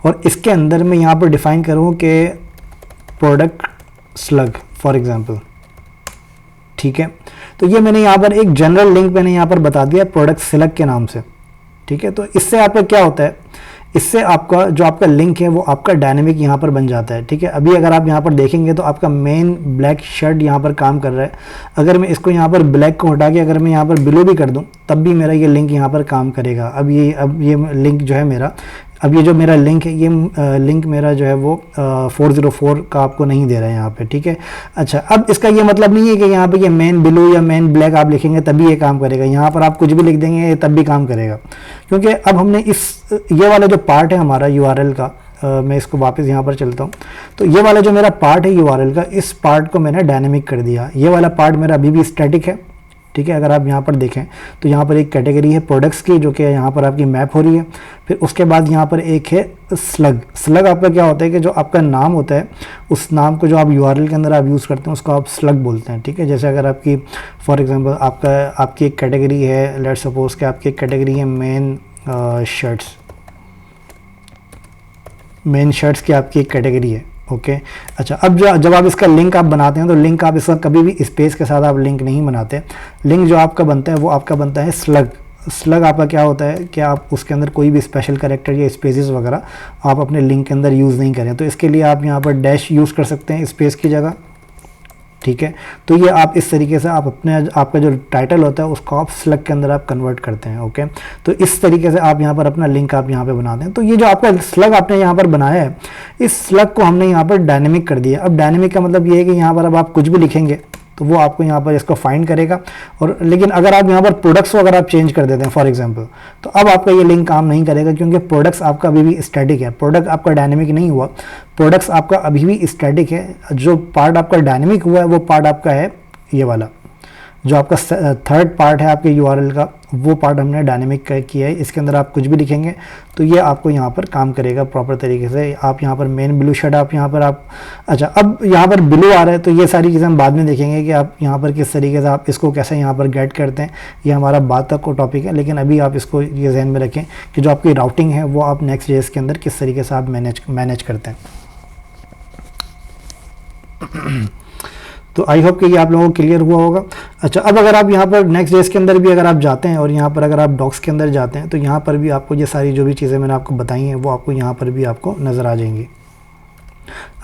[SPEAKER 1] और इसके अंदर मैं यहाँ पर डिफाइन करूँ कि प्रोडक्ट स्लग फॉर एग्जांपल। ठीक है, तो ये मैंने यहाँ पर एक जनरल लिंक मैंने यहाँ पर बता दिया प्रोडक्ट स्लग के नाम से। ठीक है, तो इससे आपका क्या होता है, इससे आपका जो आपका लिंक है वो आपका डायनेमिक यहाँ पर बन जाता है। ठीक है, अभी अगर आप यहाँ पर देखेंगे तो आपका मेन ब्लैक शर्ट यहाँ पर काम कर रहा है। अगर मैं इसको यहाँ पर ब्लैक को हटा के अगर मैं यहाँ पर ब्लू भी कर दूँ तब भी मेरा ये लिंक यहाँ पर काम करेगा। अब ये लिंक जो है मेरा, अब ये जो मेरा लिंक है, ये लिंक मेरा जो है वो 404 का आपको नहीं दे रहा है यहाँ पे। ठीक है, अच्छा, अब इसका ये मतलब नहीं है कि यहाँ पे ये मेन ब्लू या मेन ब्लैक आप लिखेंगे तभी ये काम करेगा। यहाँ पर आप कुछ भी लिख देंगे तब भी काम करेगा, क्योंकि अब हमने ये वाला जो पार्ट है हमारा यूआरएल का, मैं इसको वापस यहाँ पर चलता हूँ, तो ये वाला जो मेरा पार्ट है यूआरएल का, इस पार्ट को मैंने डायनेमिक कर दिया। ये वाला पार्ट मेरा अभी भी स्टैटिक है। ठीक है, अगर आप यहाँ पर देखें तो यहाँ पर एक कैटेगरी है प्रोडक्ट्स की जो कि यहाँ पर आपकी मैप हो रही है। फिर उसके बाद यहाँ पर एक है स्लग आपका क्या होता है कि जो आपका नाम होता है उस नाम को जो आप यूआरएल के अंदर आप यूज़ करते हैं उसको आप स्लग बोलते हैं। ठीक है, जैसे अगर आपकी फॉर एग्जांपल आपकी एक कैटेगरी है, लेट्स सपोज कि आपकी एक कैटेगरी है मेन शर्ट्स की आपकी एक कैटेगरी है। ओके, अच्छा, अब जब आप इसका लिंक आप बनाते हैं तो लिंक आप इसका कभी भी स्पेस के साथ आप लिंक नहीं बनाते। लिंक जो आपका बनता है वो आपका बनता है स्लग आपका क्या होता है कि आप उसके अंदर कोई भी स्पेशल कैरेक्टर या स्पेसेस वगैरह आप अपने लिंक के अंदर यूज़ नहीं करें। तो इसके लिए आप यहाँ पर डैश यूज़ कर सकते हैं स्पेस की जगह। ठीक है, तो ये आप इस तरीके से आप आपका जो टाइटल होता है उसको आप स्लग के अंदर आप कन्वर्ट करते हैं। ओके, तो इस तरीके से आप यहाँ पर अपना लिंक आप यहाँ पे बनाते हैं। तो ये जो आपका स्लग आपने यहाँ पर बनाया है, इस स्लग को हमने यहाँ पर डायनेमिक कर दिया। अब डायनेमिक का मतलब ये है कि यहाँ पर अब आप कुछ भी लिखेंगे तो वो आपको यहाँ पर इसको फाइंड करेगा। और लेकिन अगर आप यहाँ पर प्रोडक्ट्स को अगर आप चेंज कर देते हैं फॉर एग्जांपल, तो अब आपका ये लिंक काम नहीं करेगा, क्योंकि प्रोडक्ट्स आपका अभी भी स्टैटिक है। प्रोडक्ट आपका डायनेमिक नहीं हुआ, प्रोडक्ट्स आपका अभी भी स्टैटिक है। जो पार्ट आपका डायनेमिक हुआ है वो पार्ट आपका है ये वाला, जो आपका थर्ड पार्ट है आपके यूआरएल का, वो पार्ट हमने डायनेमिक किया है। इसके अंदर आप कुछ भी लिखेंगे तो ये आपको यहाँ पर काम करेगा प्रॉपर तरीके से। आप यहाँ पर मेन ब्लू शर्ट आप यहाँ पर आप, अच्छा, अब यहाँ पर ब्लू आ रहा है तो ये सारी चीज़ें हम बाद में देखेंगे कि आप यहाँ पर किस तरीके से आप इसको कैसे यहाँ पर गेट करते हैं। ये हमारा बाद तक को टॉपिक है, लेकिन अभी आप इसको ये जहन में रखें कि जो आपकी राउटिंग है वो आप नेक्स्ट.जेएस के अंदर किस तरीके से आप मैनेज करते हैं। तो आई होप कि ये आप लोगों को क्लियर हुआ होगा। अच्छा, अब अगर आप यहाँ पर नेक्स्ट.जेएस के अंदर भी अगर आप जाते हैं और यहाँ पर अगर आप डॉक्स के अंदर जाते हैं तो यहाँ पर भी आपको ये सारी जो भी चीज़ें मैंने आपको बताई हैं वो आपको यहाँ पर भी आपको नज़र आ जाएंगी।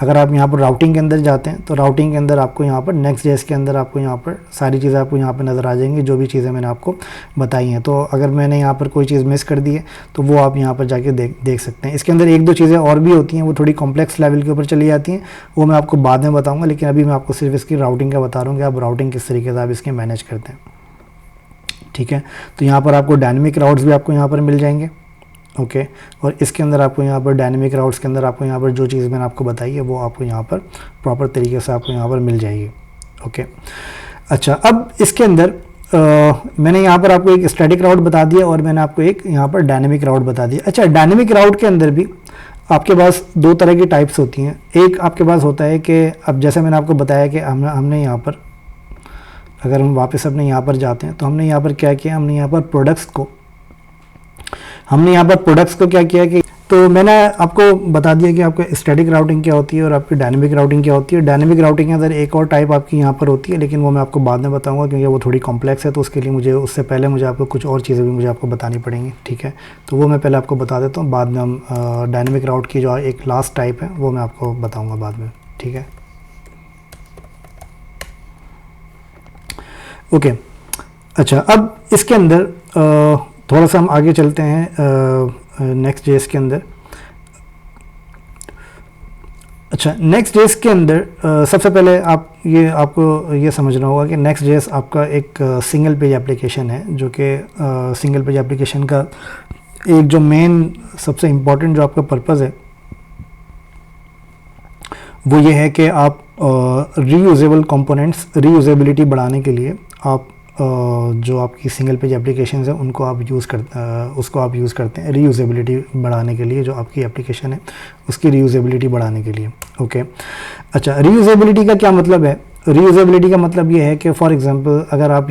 [SPEAKER 1] अगर आप यहाँ पर राउटिंग के अंदर जाते हैं तो राउटिंग के अंदर आपको यहाँ पर नेक्स्ट.जेएस के अंदर आपको यहाँ पर सारी चीज़ें आपको यहाँ पर नज़र आ जाएंगी, जो भी चीज़ें मैंने आपको बताई हैं। तो अगर मैंने यहाँ पर कोई चीज़ मिस कर दी है तो वो आप यहाँ पर जाके देख सकते हैं। इसके अंदर एक दो चीज़ें और भी होती हैं, वो थोड़ी कॉम्प्लेक्स लेवल के ऊपर चली जाती हैं, वो मैं आपको बाद में बताऊँगा, लेकिन अभी मैं आपको सिर्फ इसकी राउटिंग का बता रहा हूँ कि आप राउटिंग किस तरीके से आप इसकी मैनेज करते हैं। ठीक है, तो यहाँ पर आपको डायनेमिक राउट्स भी आपको यहाँ पर मिल जाएंगे। ओके। और इसके अंदर आपको यहाँ पर डायनेमिक राउट्स के अंदर आपको यहाँ पर जो चीज़ मैंने आपको बताई है वो आपको यहाँ पर प्रॉपर तरीके से आपको यहाँ पर मिल जाएगी। ओके। अच्छा, अब इसके अंदर मैंने यहाँ पर आपको एक स्टैटिक राउट बता दिया और मैंने आपको एक यहाँ पर डायनेमिक राउट बता दिया। अच्छा, डायनेमिक राउट के अंदर भी आपके पास दो तरह की टाइप्स होती हैं। एक आपके पास होता है कि अब जैसे मैंने आपको बताया कि हमने यहाँ पर, अगर हम वापस अपने यहाँ पर जाते हैं तो हमने यहाँ पर क्या किया, हमने यहाँ पर प्रोडक्ट्स को क्या किया कि, तो मैंने आपको बता दिया कि आपको स्टैटिक राउटिंग क्या होती है और आपकी डायनेमिक राउटिंग क्या होती है। डायनेमिक राउटिंग के अंदर एक और टाइप आपकी यहाँ पर होती है, लेकिन वो मैं आपको बाद में बताऊंगा क्योंकि वो थोड़ी कॉम्प्लेक्स है, तो उसके लिए उससे पहले मुझे आपको कुछ और चीज़ें भी मुझे आपको बतानी पड़ेंगी, ठीक है। तो वो मैं पहले आपको बता देता हूँ, बाद में हम डायनेमिक राउट की जो एक लास्ट टाइप है वो मैं आपको बताऊँगा बाद में, ठीक है। ओके। अच्छा, अब इसके अंदर थोड़ा सा हम आगे चलते हैं नेक्स्ट जेएस के अंदर। अच्छा, नेक्स्ट जेएस के अंदर सबसे पहले आपको ये समझना होगा कि नेक्स्ट जेएस आपका एक सिंगल पेज एप्लीकेशन है, जो कि सिंगल पेज एप्लीकेशन का एक जो मेन सबसे इम्पॉर्टेंट जो आपका पर्पज़ है वो ये है कि आप रीयूजेबल कंपोनेंट्स, रीयूजेबिलिटी बढ़ाने के लिए आप जो आपकी सिंगल पेज एप्लीकेशन है उसको आप यूज़ करते हैं रीयूजेबिलिटी बढ़ाने के लिए। जो आपकी एप्लीकेशन है उसकी रीयूजेबिलिटी बढ़ाने के लिए। ओके। अच्छा, रीयूजेबिलिटी का क्या मतलब है? रीयूजेबिलिटी का मतलब ये है कि फॉर एग्जांपल अगर आप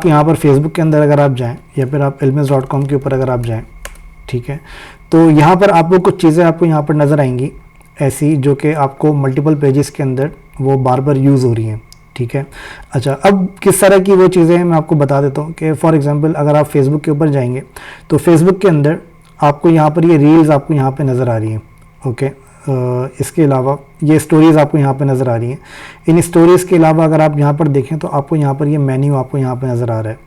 [SPEAKER 1] यहाँ पर फेसबुक के अंदर अगर आप जाएं या फिर आप ilmes.com के ऊपर अगर आप जाएं, ठीक है, तो यहाँ पर आपको कुछ चीज़ें आपको यहाँ पर नज़र आएंगी ऐसी जो कि आपको मल्टीपल पेजेस के अंदर वो बार बार यूज़ हो रही हैं, ठीक है। अच्छा, अब किस तरह की वो चीज़ें हैं मैं आपको बता देता हूँ कि फॉर एग्जांपल अगर आप फेसबुक के ऊपर जाएंगे तो फेसबुक के अंदर आपको यहाँ पर ये रील्स आपको यहाँ पे नज़र आ रही हैं। ओके। इसके अलावा ये स्टोरीज़ आपको यहाँ पे नज़र आ रही हैं। इन स्टोरीज़ के अलावा अगर आप यहाँ पर देखें तो आपको यहाँ पर ये मेन्यू आपको यहाँ पर नज़र आ रहा है,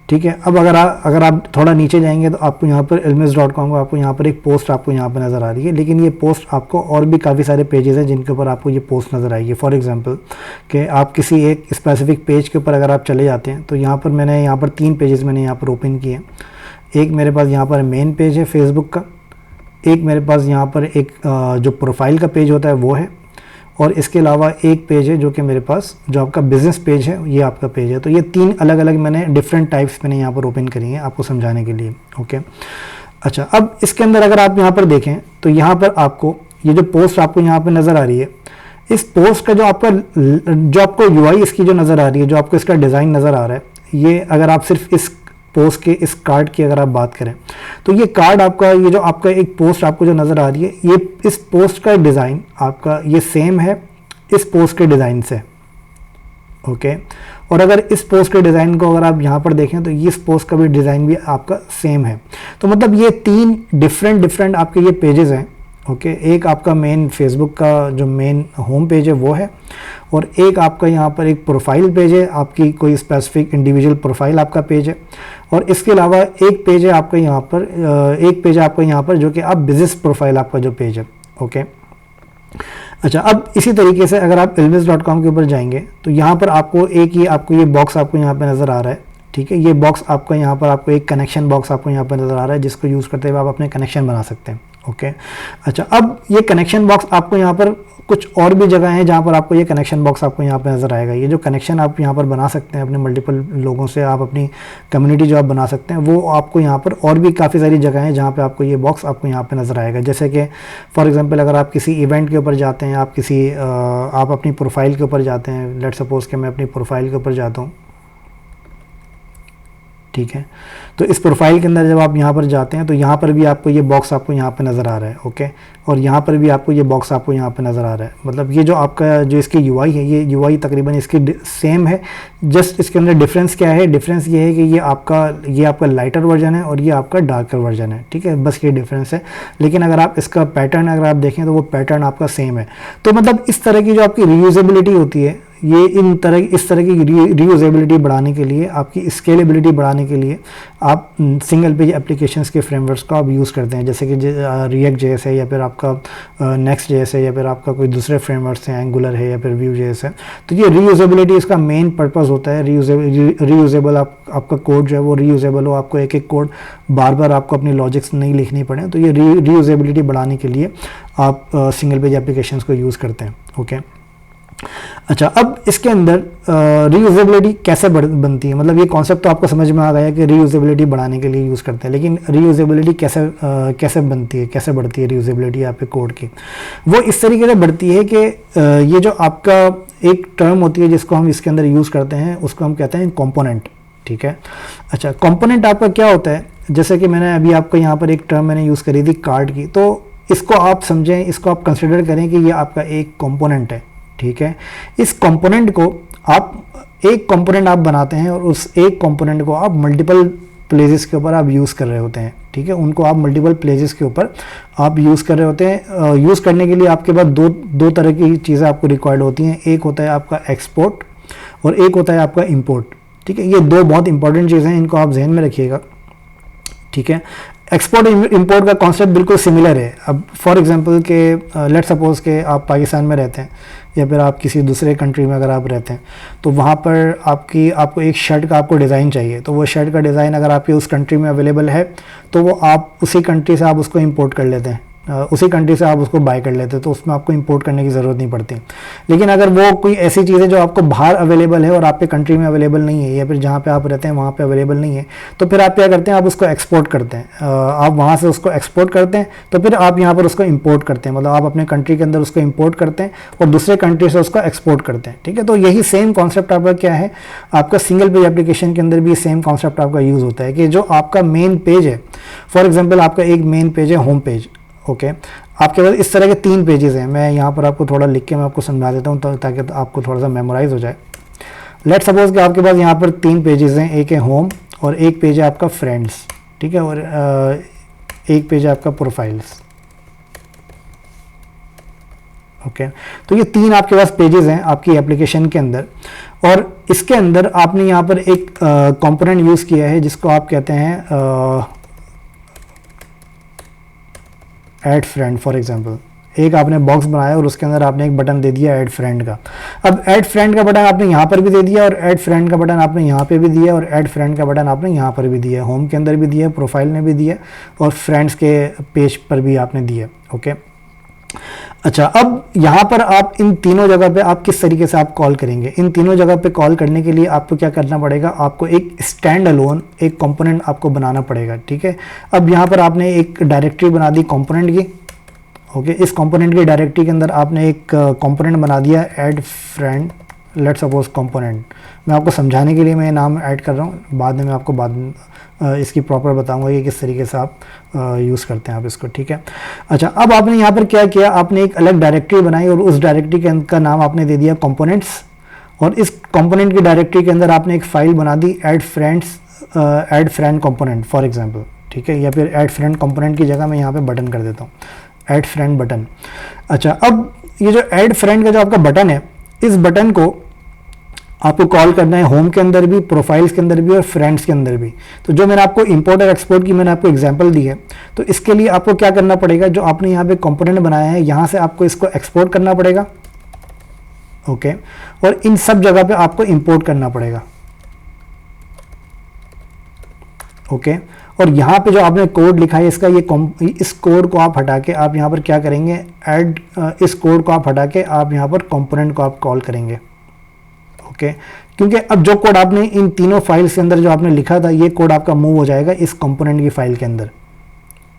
[SPEAKER 1] ठीक है। अब अगर आप थोड़ा नीचे जाएंगे तो आपको यहाँ पर ilmes.com को आपको यहाँ पर एक पोस्ट आपको यहाँ पर नज़र आ रही है, लेकिन ये पोस्ट आपको और भी काफ़ी सारे पेजेस हैं जिनके ऊपर आपको ये पोस्ट नज़र आएगी। फॉर एग्जांपल कि आप किसी एक स्पेसिफिक पेज के ऊपर अगर आप चले जाते हैं तो यहाँ पर मैंने यहाँ पर 3 पेजेस मैंने यहाँ पर ओपन किए हैं। एक मेरे पास यहाँ पर मेन पेज है फेसबुक का, एक मेरे पास यहाँ पर एक जो प्रोफाइल का पेज होता है वो है, और इसके अलावा एक पेज है जो कि मेरे पास जो आपका बिज़नेस पेज है, ये आपका पेज है। तो ये 3 अलग अलग मैंने डिफरेंट टाइप्स मैंने यहाँ पर ओपन करी हैं आपको समझाने के लिए। ओके। अच्छा, अब इसके अंदर अगर आप यहाँ पर देखें तो यहाँ पर आपको ये जो पोस्ट आपको यहाँ पर नज़र आ रही है, इस पोस्ट का जो आपको यूआई इसकी जो नज़र आ रही है, जो आपको इसका डिज़ाइन नज़र आ रहा है, ये अगर आप सिर्फ इस पोस्ट के इस कार्ड की अगर आप बात करें तो ये कार्ड आपका, ये जो आपका एक पोस्ट आपको जो नज़र आ रही है, ये इस पोस्ट का डिज़ाइन आपका ये सेम है इस पोस्ट के डिज़ाइन से। ओके। और अगर इस पोस्ट के डिज़ाइन को अगर आप यहाँ पर देखें तो इस पोस्ट का भी डिज़ाइन भी आपका सेम है। तो मतलब ये 3 डिफरेंट आपके ये पेजेस हैं। ओके। एक आपका मेन फेसबुक का जो मेन होम पेज है वो है, और एक आपका यहाँ पर एक प्रोफाइल पेज है, आपकी कोई स्पेसिफिक इंडिविजुअल प्रोफाइल आपका पेज है, और इसके अलावा एक पेज है आपका यहाँ पर जो कि आप बिजनेस प्रोफाइल आपका जो पेज है। ओके। अच्छा, अब इसी तरीके से अगर आप ilmes.com के ऊपर जाएंगे तो यहाँ पर आपको ये बॉक्स आपको यहाँ पे नज़र आ रहा है, ठीक है। ये बॉक्स आपका यहाँ पर आपको एक कनेक्शन बॉक्स आपको यहाँ पर नज़र आ रहा है जिसको यूज़ करते हुए आप अपने कनेक्शन बना सकते हैं। ओके। अच्छा, अब ये कनेक्शन बॉक्स आपको यहाँ पर कुछ और भी जगह हैं जहाँ पर आपको ये कनेक्शन बॉक्स आपको यहाँ पे नज़र आएगा। ये जो कनेक्शन आप यहाँ पर बना सकते हैं अपने मल्टीपल लोगों से, आप अपनी कम्युनिटी जो आप बना सकते हैं, वो आपको यहाँ पर और भी काफ़ी सारी जगह हैं जहाँ पे आपको ये बॉक्स आपको यहाँ पे नज़र आएगा। जैसे कि फॉर एग्जांपल अगर आप किसी इवेंट के ऊपर जाते हैं, आप अपनी प्रोफाइल के ऊपर जाते हैं, लेट्स सपोज कि मैं अपनी प्रोफाइल के ऊपर जाता हूँ, ठीक है। तो इस प्रोफाइल के अंदर जब आप यहाँ पर जाते हैं तो यहाँ पर भी आपको ये बॉक्स आपको यहाँ पे नज़र आ रहा है। ओके। और यहाँ पर भी आपको ये बॉक्स आपको यहाँ पे नज़र आ रहा है। मतलब ये जो आपका जो इसकी यूआई है, ये यूआई तकरीबन इसकी सेम है, जस्ट इसके अंदर डिफरेंस क्या है? डिफरेंस ये है कि ये आपका लाइटर वर्जन है और ये आपका डार्कर वर्जन है, ठीक है। बस ये डिफरेंस है, लेकिन अगर आप इसका पैटर्न अगर आप देखें तो वो पैटर्न आपका सेम है। तो मतलब इस तरह की जो आपकी रीयूजेबिलिटी होती है, ये इस तरह की रीयूजेबिलिटी बढ़ाने के लिए, आपकी स्केलेबिलिटी बढ़ाने के लिए आप सिंगल पेज एप्लीकेशंस के फ्रेमवर्क्स को आप यूज़ करते हैं, जैसे कि रिएक्ट जेएस है, या फिर आपका नेक्स्ट जेएस है, या फिर आपका कोई दूसरे फ्रेमवर्क्स हैं, एंगुलर है, या फिर व्यू जेएस है। तो ये रीयूजेबिलिटी इसका मेन पर्पस होता है। रीयूजेबल आपका कोड जो है वो रीयूजेबल हो, आपको एक एक कोड बार बार आपको अपनी लॉजिक्स नहीं लिखनी पड़े। तो ये रीयूजेबिलिटी बढ़ाने के लिए आप सिंगल पेज एप्लीकेशंस को यूज़ करते हैं। ओके, अच्छा, अब इसके अंदर रीयूजेबिलिटी कैसे बनती है, मतलब ये कॉन्सेप्ट तो आपको समझ में आ गया कि रीयूजेबिलिटी बढ़ाने के लिए यूज़ करते हैं, लेकिन रीयूजेबिलिटी कैसे बनती है, कैसे बढ़ती है रीयूजेबिलिटी यहाँ पे कोड की? वो इस तरीके से बढ़ती है कि ये जो आपका एक टर्म होती है जिसको हम इसके अंदर यूज़ करते हैं, उसको हम कहते हैं कंपोनेंट। ठीक है, अच्छा, कंपोनेंट आपका क्या होता है? जैसे कि मैंने अभी आपको यहाँ पर एक टर्म मैंने यूज़ करी थी कार्ड की, तो इसको आप समझें, इसको आप कंसिडर करें कि ये आपका एक कंपोनेंट है। ठीक है, इस कंपोनेंट को आप एक कंपोनेंट आप बनाते हैं और उस एक कंपोनेंट को आप मल्टीपल प्लेसेस के ऊपर आप यूज़ कर रहे होते हैं। ठीक है, उनको आप मल्टीपल प्लेसेस के ऊपर आप यूज़ कर रहे होते हैं। यूज़ करने के लिए आपके पास दो तरह की चीज़ें आपको रिक्वायर्ड होती हैं। एक होता है आपका एक्सपोर्ट और एक होता है आपका इंपोर्ट। ठीक है, ये दो बहुत इंपॉर्टेंट चीज़ें हैं, इनको आप जहन में रखिएगा। ठीक है, एक्सपोर्ट इंपोर्ट का कॉन्सेप्ट बिल्कुल सिमिलर है। अब फॉर एग्जांपल के लेट सपोज के आप पाकिस्तान में रहते हैं या फिर आप किसी दूसरे कंट्री में अगर आप रहते हैं, तो वहाँ पर आपको एक शर्ट का आपको डिज़ाइन चाहिए। तो वो शर्ट का डिज़ाइन अगर आपके उस कंट्री में अवेलेबल है तो वो आप उसी कंट्री से आप उसको इंपोर्ट कर लेते हैं, उसी कंट्री से आप उसको बाय कर लेते हैं, तो उसमें आपको इंपोर्ट करने की ज़रूरत नहीं पड़ती। लेकिन अगर वो कोई ऐसी चीज़ है जो आपको बाहर अवेलेबल है और आपके कंट्री में अवेलेबल नहीं है, या फिर जहाँ पे आप रहते हैं वहाँ पे अवेलेबल नहीं है, तो फिर आप क्या करते हैं, आप उसको एक्सपोर्ट करते हैं। आप वहाँ से उसको एक्सपोर्ट करते हैं, तो फिर आप यहाँ पर उसको इंपोर्ट करते हैं, मतलब आप अपने कंट्री के अंदर उसको इंपोर्ट करते हैं और दूसरे कंट्री से उसको एक्सपोर्ट करते हैं। ठीक है, तो यही सेम कॉन्सेप्ट आपका क्या है, आपका सिंगल पेज एप्लीकेशन के अंदर भी सेम कॉन्सेप्ट आपका यूज़ होता है कि जो आपका मेन पेज है, फॉर एग्जाम्पल आपका एक मेन पेज है होम पेज। ओके, आपके पास इस तरह के 3 पेजेस हैं। मैं यहाँ पर आपको थोड़ा लिख के मैं आपको समझा देता हूँ ताकि आपको थोड़ा सा मेमोराइज हो जाए। लेट सपोज कि आपके पास यहाँ पर 3 पेजेस हैं, एक है होम और एक पेज है आपका फ्रेंड्स। ठीक है, और एक पेज है आपका प्रोफाइल्स। ओके, तो ये 3 आपके पास पेजेस हैं आपकी एप्लीकेशन के अंदर, और इसके अंदर आपने यहाँ पर एक कंपोनेंट यूज़ किया है जिसको आप कहते हैं ऐड फ्रेंड। फॉर एग्जांपल एक आपने बॉक्स बनाया और उसके अंदर आपने एक बटन दे दिया ऐड फ्रेंड का। अब ऐड फ्रेंड का बटन आपने यहाँ पर भी दे दिया और ऐड फ्रेंड का बटन आपने यहाँ पे भी दिया और ऐड फ्रेंड का बटन आपने यहाँ पर भी दिया, होम के अंदर भी दिया, प्रोफाइल में भी दिया और फ्रेंड्स के पेज पर भी आपने दिया। ओके, अच्छा, अब यहाँ पर आप इन तीनों जगह पे आप किस तरीके से आप कॉल करेंगे? इन तीनों जगह पे कॉल करने के लिए आपको क्या करना पड़ेगा, आपको एक स्टैंड अलोन एक कंपोनेंट आपको बनाना पड़ेगा। ठीक है, अब यहाँ पर आपने एक डायरेक्टरी बना दी कंपोनेंट की। ओके, इस कंपोनेंट की डायरेक्टरी के अंदर आपने एक कंपोनेंट बना दिया add friend, let suppose component. मैं आपको समझाने के लिए मैं नाम ऐड कर रहा हूँ, बाद में मैं आपको इसकी प्रॉपर बताऊंगा कि किस तरीके से आप यूज़ करते हैं आप इसको। ठीक है, अच्छा, अब आपने यहाँ पर क्या किया, आपने एक अलग डायरेक्टरी बनाई और उस डायरेक्टरी का नाम आपने दे दिया कंपोनेंट्स, और इस कंपोनेंट की डायरेक्टरी के अंदर आपने एक फाइल बना दी add friend component for example. ठीक है, या फिर ऐड फ्रेंड कंपोनेंट की जगह मैं यहाँ पे बटन कर देता हूँ ऐड फ्रेंड बटन। अच्छा, अब ये जो ऐड फ्रेंड का जो आपका बटन है, इस बटन को आपको कॉल करना है होम के अंदर भी, प्रोफाइल्स के अंदर भी और फ्रेंड्स के अंदर भी। तो जो मैंने आपको इंपोर्ट और एक्सपोर्ट की मैंने आपको एग्जांपल दी है, तो इसके लिए आपको क्या करना पड़ेगा, जो आपने यहाँ पे कंपोनेंट बनाया है यहाँ से आपको इसको एक्सपोर्ट करना पड़ेगा। ओके, और इन सब जगह पे आपको इंपोर्ट करना पड़ेगा। ओके, और यहाँ पे जो आपने कोड लिखा है इसका, इस कोड को आप हटा के आप यहाँ पर क्या करेंगे, इस कोड को आप हटा के आप यहाँ पर कंपोनेंट को आप कॉल करेंगे। ओके, क्योंकि अब जो कोड आपने इन तीनों फाइल्स के अंदर जो आपने लिखा था, ये कोड आपका मूव हो जाएगा इस कंपोनेंट की फाइल के अंदर।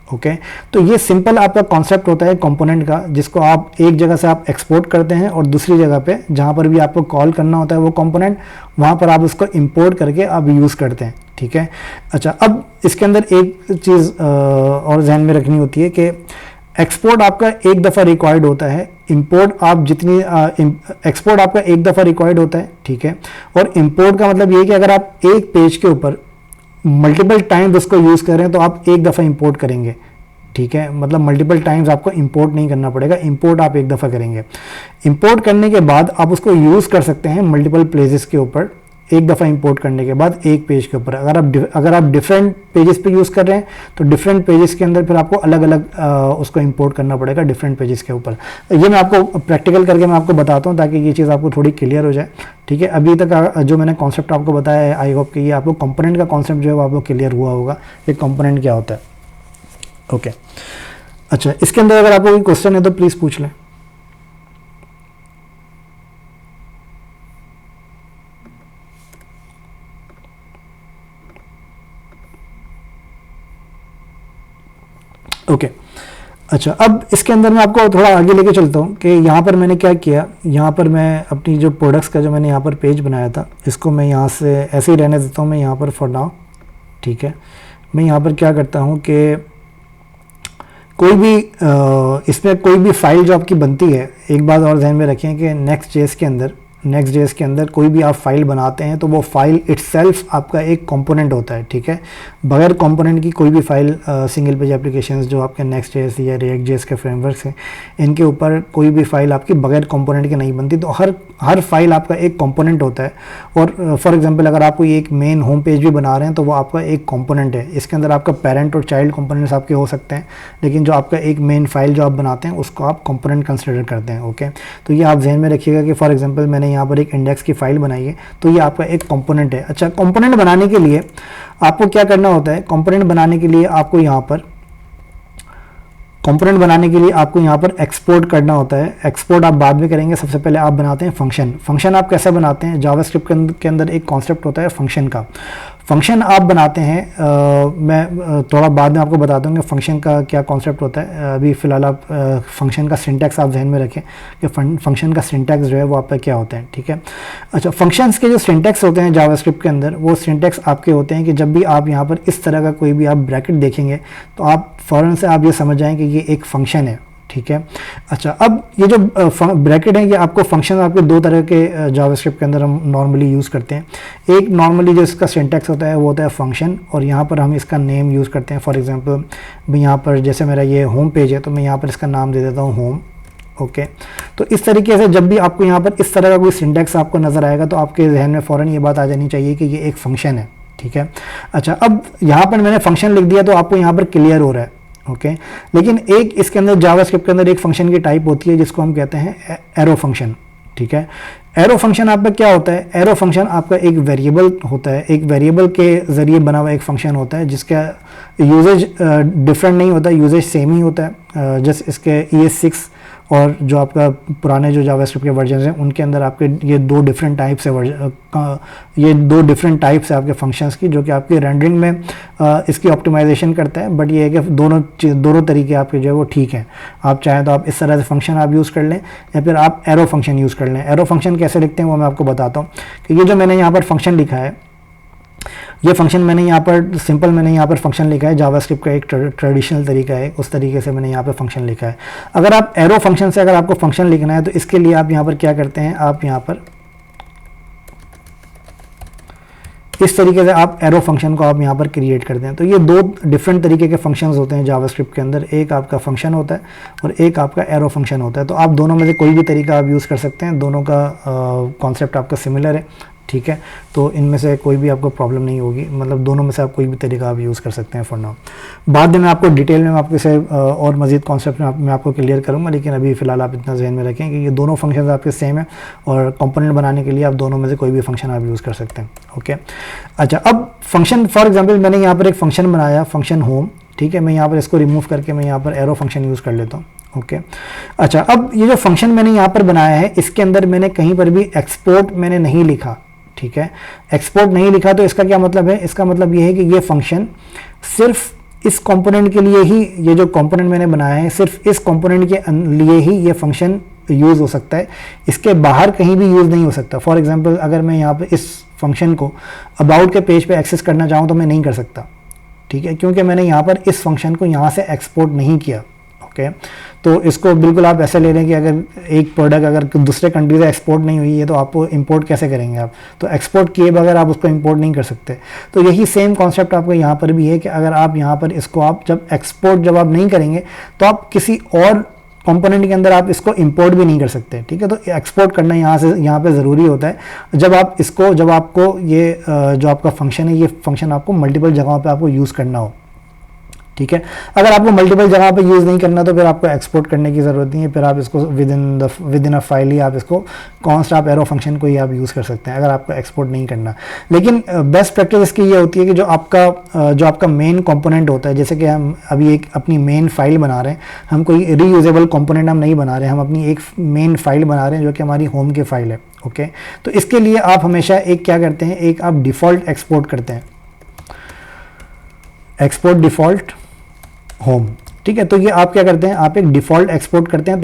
[SPEAKER 1] ओके, तो ये सिंपल आपका कॉन्सेप्ट होता है कंपोनेंट का, जिसको आप एक जगह से आप एक्सपोर्ट करते हैं और दूसरी जगह पे जहाँ पर भी आपको कॉल करना होता है वो कंपोनेंट, वहाँ पर आप उसको इंपोर्ट करके आप यूज़ करते हैं। ठीक है, अच्छा, अब इसके अंदर एक चीज़ और ध्यान में रखनी होती है कि एक्सपोर्ट आपका एक दफ़ा रिक्वायर्ड होता है, इंपोर्ट आप एक्सपोर्ट आपका एक दफ़ा रिक्वायर्ड होता है। ठीक है, और इंपोर्ट का मतलब ये है कि अगर आप एक पेज के ऊपर मल्टीपल टाइम्स उसको यूज़ कर रहे हैं तो आप एक दफ़ा इंपोर्ट करेंगे। ठीक है, मतलब मल्टीपल टाइम्स आपको इंपोर्ट नहीं करना पड़ेगा, इंपोर्ट आप एक दफ़ा करेंगे। इंपोर्ट करने के बाद आप उसको यूज़ कर सकते हैं मल्टीपल प्लेसेस के ऊपर, एक दफ़ा इंपोर्ट करने के बाद एक पेज के ऊपर। अगर आप डिफरेंट पेजेस पे यूज़ कर रहे हैं तो डिफरेंट पेजेस के अंदर फिर आपको अलग अलग उसको इंपोर्ट करना पड़ेगा डिफरेंट पेजेस के ऊपर। ये मैं आपको प्रैक्टिकल करके मैं आपको बताता हूँ ताकि ये चीज़ आपको थोड़ी क्लियर हो जाए, ठीक है। अभी तक जो मैंने कॉन्सेप्ट आपको बताया है, आई होप कि ये आपको कंपोनेंट का कॉन्सेप्ट जो है वो आपको क्लियर हुआ होगा कि कंपोनेंट क्या होता है। ओके, अच्छा, इसके अंदर अगर आपको कोई क्वेश्चन है तो प्लीज़ पूछ लें। ओके, अच्छा, अब इसके अंदर मैं आपको थोड़ा आगे लेके चलता हूँ कि यहाँ पर मैंने क्या किया। यहाँ पर मैं अपनी जो प्रोडक्ट्स का जो मैंने यहाँ पर पेज बनाया था, इसको मैं यहाँ से ऐसे ही रहने देता हूँ मैं यहाँ पर फॉर नाउ, ठीक है। मैं यहाँ पर क्या करता हूँ कि कोई भी इसमें कोई भी फाइल जो आपकी बनती है, एक बात और ध्यान में रखें कि नेक्स्ट.जेएस के अंदर कोई भी आप फाइल बनाते हैं तो वो फाइल इटसेल्फ आपका एक कंपोनेंट होता है, ठीक है। बगैर कंपोनेंट की कोई भी फाइल सिंगल पेज एप्लीकेशंस जो आपके नेक्स्ट.जेएस या रिएक्ट.जेएस के फ्रेमवर्क्स हैं, इनके ऊपर कोई भी फाइल आपकी बगैर कंपोनेंट की नहीं बनती। तो हर फाइल आपका एक कंपोनेंट होता है। और फॉर एग्जांपल अगर आप कोई एक मेन होम पेज भी बना रहे हैं तो वो आपका एक कंपोनेंट है। इसके अंदर आपका पेरेंट और चाइल्ड कंपोनेंट्स आपके हो सकते हैं, लेकिन जो आपका एक मेन फाइल जो आप बनाते हैं उसको आप कंपोनेंट कंसिडर करते हैं, ओके। तो ये आप ध्यान में रखिएगा कि फॉर एग्जांपल मैंने यहाँ पर एक इंडेक्स की फाइल बनाई है तो ये आपका एक कंपोनेंट है। अच्छा, कंपोनेंट बनाने के लिए आपको क्या करना होता है? कंपोनेंट बनाने के लिए आपको यहाँ पर एक्सपोर्ट करना होता है। एक्सपोर्ट आप बाद में करेंगे, सबसे पहले आप बनाते हैं फंक्शन आप कैसे बनाते हैं? जावास्क्रिप्ट के अंदर एक कॉन्सेप्ट होता है फंक्शन का। फंक्शन आप बनाते हैं, मैं थोड़ा बाद में आपको बताता हूँ कि फंक्शन का क्या कॉन्सेप्ट होता है। अभी फ़िलहाल आप फंक्शन का सिंटैक्स आप ध्यान में रखें कि फंक्शन का सिंटैक्स जो है वो आपका क्या होता है, ठीक है। अच्छा, फंक्शंस के जो सिंटैक्स होते हैं जावास्क्रिप्ट के अंदर, वो सिंटैक्स आपके होते हैं कि जब भी आप यहाँ पर इस तरह का कोई भी आप ब्रैकेट देखेंगे तो आप फ़ौरन से आप ये समझ जाएँ कि ये एक फंक्शन है, ठीक है। अच्छा, अब ये जो ब्रैकेट है ये आपको फंक्शन आपके दो तरह के जावास्क्रिप्ट के अंदर हम नॉर्मली यूज़ करते हैं। एक नॉर्मली जो इसका सिंटैक्स होता है वो होता है फंक्शन, और यहाँ पर हम इसका नेम यूज़ करते हैं। फॉर एग्जांपल मैं यहाँ पर, जैसे मेरा ये होम पेज है तो मैं यहाँ पर इसका नाम दे देता हूँ होम, ओके। तो इस तरीके से जब भी आपको यहाँ पर इस तरह का कोई सिंटैक्स आपको नज़र आएगा तो आपके जहन में फ़ौरन ये बात आ जानी चाहिए कि ये एक फ़ंक्शन है, ठीक है। अच्छा, अब यहाँ पर मैंने फंक्शन लिख दिया तो आपको यहाँ पर क्लियर हो रहा है, ओके। लेकिन एक इसके अंदर जावास्क्रिप्ट के अंदर एक फंक्शन की टाइप होती है जिसको हम कहते हैं एरो फंक्शन, ठीक है। एरो फंक्शन आपका क्या होता है? एरो फंक्शन आपका एक वेरिएबल होता है, एक वेरिएबल के ज़रिए बना हुआ एक फंक्शन होता है जिसका यूजेज डिफरेंट नहीं होता, यूजेज सेम ही होता है। जस्ट इसके ES6 और जो आपका पुराने जो जावास्क्रिप्ट के वर्जन हैं उनके अंदर आपके ये दो डिफरेंट टाइप्स है आपके फंक्शंस की, जो कि आपकी रेंडरिंग में इसकी ऑप्टिमाइजेशन करता है। बट ये है कि दोनों तरीके आपके जो है वो ठीक हैं। आप चाहें तो आप इस तरह से फंक्शन आप यूज़ कर लें या फिर आप एरो फंक्शन यूज़ कर लें। एरो फंक्शन कैसे लिखते हैं वो मैं आपको बताता हूँ कि ये जो मैंने यहाँ पर फंक्शन लिखा है, ये फंक्शन मैंने यहाँ पर फंक्शन लिखा है। जावास्क्रिप्ट का एक ट्रेडिशनल तरीका है, उस तरीके से मैंने यहाँ पर फंक्शन लिखा है। अगर आप एरो फंक्शन से अगर आपको फंक्शन लिखना है तो इसके लिए आप यहाँ पर क्या करते हैं, आप यहाँ पर इस तरीके से आप एरो फंक्शन को आप यहाँ पर क्रिएट करते हैं। तो ये दो डिफरेंट तरीके के फंक्शंस होते हैं जावास्क्रिप्ट के अंदर, एक आपका फंक्शन होता है और एक आपका एरो फंक्शन होता है। तो आप दोनों में से कोई भी तरीका आप यूज़ कर सकते हैं, दोनों का कॉन्सेप्ट आपका सिमिलर है, ठीक है। तो इनमें से कोई भी आपको प्रॉब्लम नहीं होगी, मतलब दोनों में से आप कोई भी तरीका आप यूज़ कर सकते हैं फॉर नाउ। बाद में मैं आपको डिटेल में आपके से और मज़ीद कॉन्सेप्ट में मैं आपको क्लियर करूँगा, लेकिन अभी फ़िलहाल आप इतना जहन में रखें कि ये दोनों फंक्शन आपके सेम है और कंपोनेंट बनाने के लिए आप दोनों में से कोई भी फंक्शन आप यूज़ कर सकते हैं, ओके। अच्छा, अब फंक्शन फॉर एग्जाम्पल मैंने यहाँ पर एक फंक्शन बनाया, फंक्शन होम, ठीक है। मैं यहाँ पर इसको रिमूव करके मैं यहाँ पर एरो फंक्शन यूज़ कर लेता हूँ, ओके। अच्छा, अब ये जो फंक्शन मैंने यहाँ पर बनाया है इसके अंदर मैंने कहीं पर भी एक्सपोर्ट मैंने नहीं लिखा, ठीक है। एक्सपोर्ट नहीं लिखा तो इसका क्या मतलब है? इसका मतलब ये है कि ये फंक्शन सिर्फ इस कंपोनेंट के लिए ही, ये जो कंपोनेंट मैंने बनाया है सिर्फ इस कंपोनेंट के लिए ही ये फंक्शन यूज़ हो सकता है, इसके बाहर कहीं भी यूज़ नहीं हो सकता। फॉर एग्जांपल अगर मैं यहाँ पे इस फंक्शन को अबाउट के पेज पे एक्सेस करना चाहूँ तो मैं नहीं कर सकता, ठीक है, क्योंकि मैंने यहाँ पर इस फंक्शन को यहाँ से एक्सपोर्ट नहीं किया, ओके। तो इसको बिल्कुल आप ऐसे ले लें कि अगर एक प्रोडक्ट अगर दूसरे कंट्री से एक्सपोर्ट नहीं हुई है तो आप इंपोर्ट कैसे करेंगे? आप तो एक्सपोर्ट किए बगैर आप उसको इंपोर्ट नहीं कर सकते। तो यही सेम कॉन्सेप्ट आपको यहाँ पर भी है कि अगर आप यहाँ पर इसको आप जब एक्सपोर्ट जब आप नहीं करेंगे तो आप किसी और कंपोनेंट के अंदर आप इसको इंपोर्ट भी नहीं कर सकते, ठीक है। तो एक्सपोर्ट करना यहाँ पे ज़रूरी होता है जब आपको ये जो आपका फंक्शन है, ये फंक्शन आपको मल्टीपल जगहों पे आपको यूज़ करना हो, ठीक है। अगर आपको मल्टीपल जगह पे यूज़ नहीं करना तो फिर आपको एक्सपोर्ट करने की ज़रूरत नहीं है, फिर आप इसको विद इन अ फाइल ही आप इसको कॉन्स्ट आप एरो फंक्शन को ही आप यूज़ कर सकते हैं अगर आपको एक्सपोर्ट नहीं करना। लेकिन बेस्ट प्रैक्टिस इसकी ये होती है कि जो आपका मेन कंपोनेंट होता है, जैसे कि हम अभी एक अपनी मेन फाइल बना रहे हैं, हम कोई रीयूजेबल कंपोनेंट हम नहीं बना रहे हैं, हम अपनी एक मेन फाइल बना रहे हैं जो कि हमारी होम की फाइल है, ओके। तो इसके लिए आप हमेशा एक क्या करते हैं, एक आप डिफ़ॉल्ट एक्सपोर्ट करते हैं, एक्सपोर्ट डिफ़ॉल्ट होम, ठीक है। तो ये आप क्या करते हैं, आप एक डिफ़ॉल्ट एक्सपोर्ट करते हैं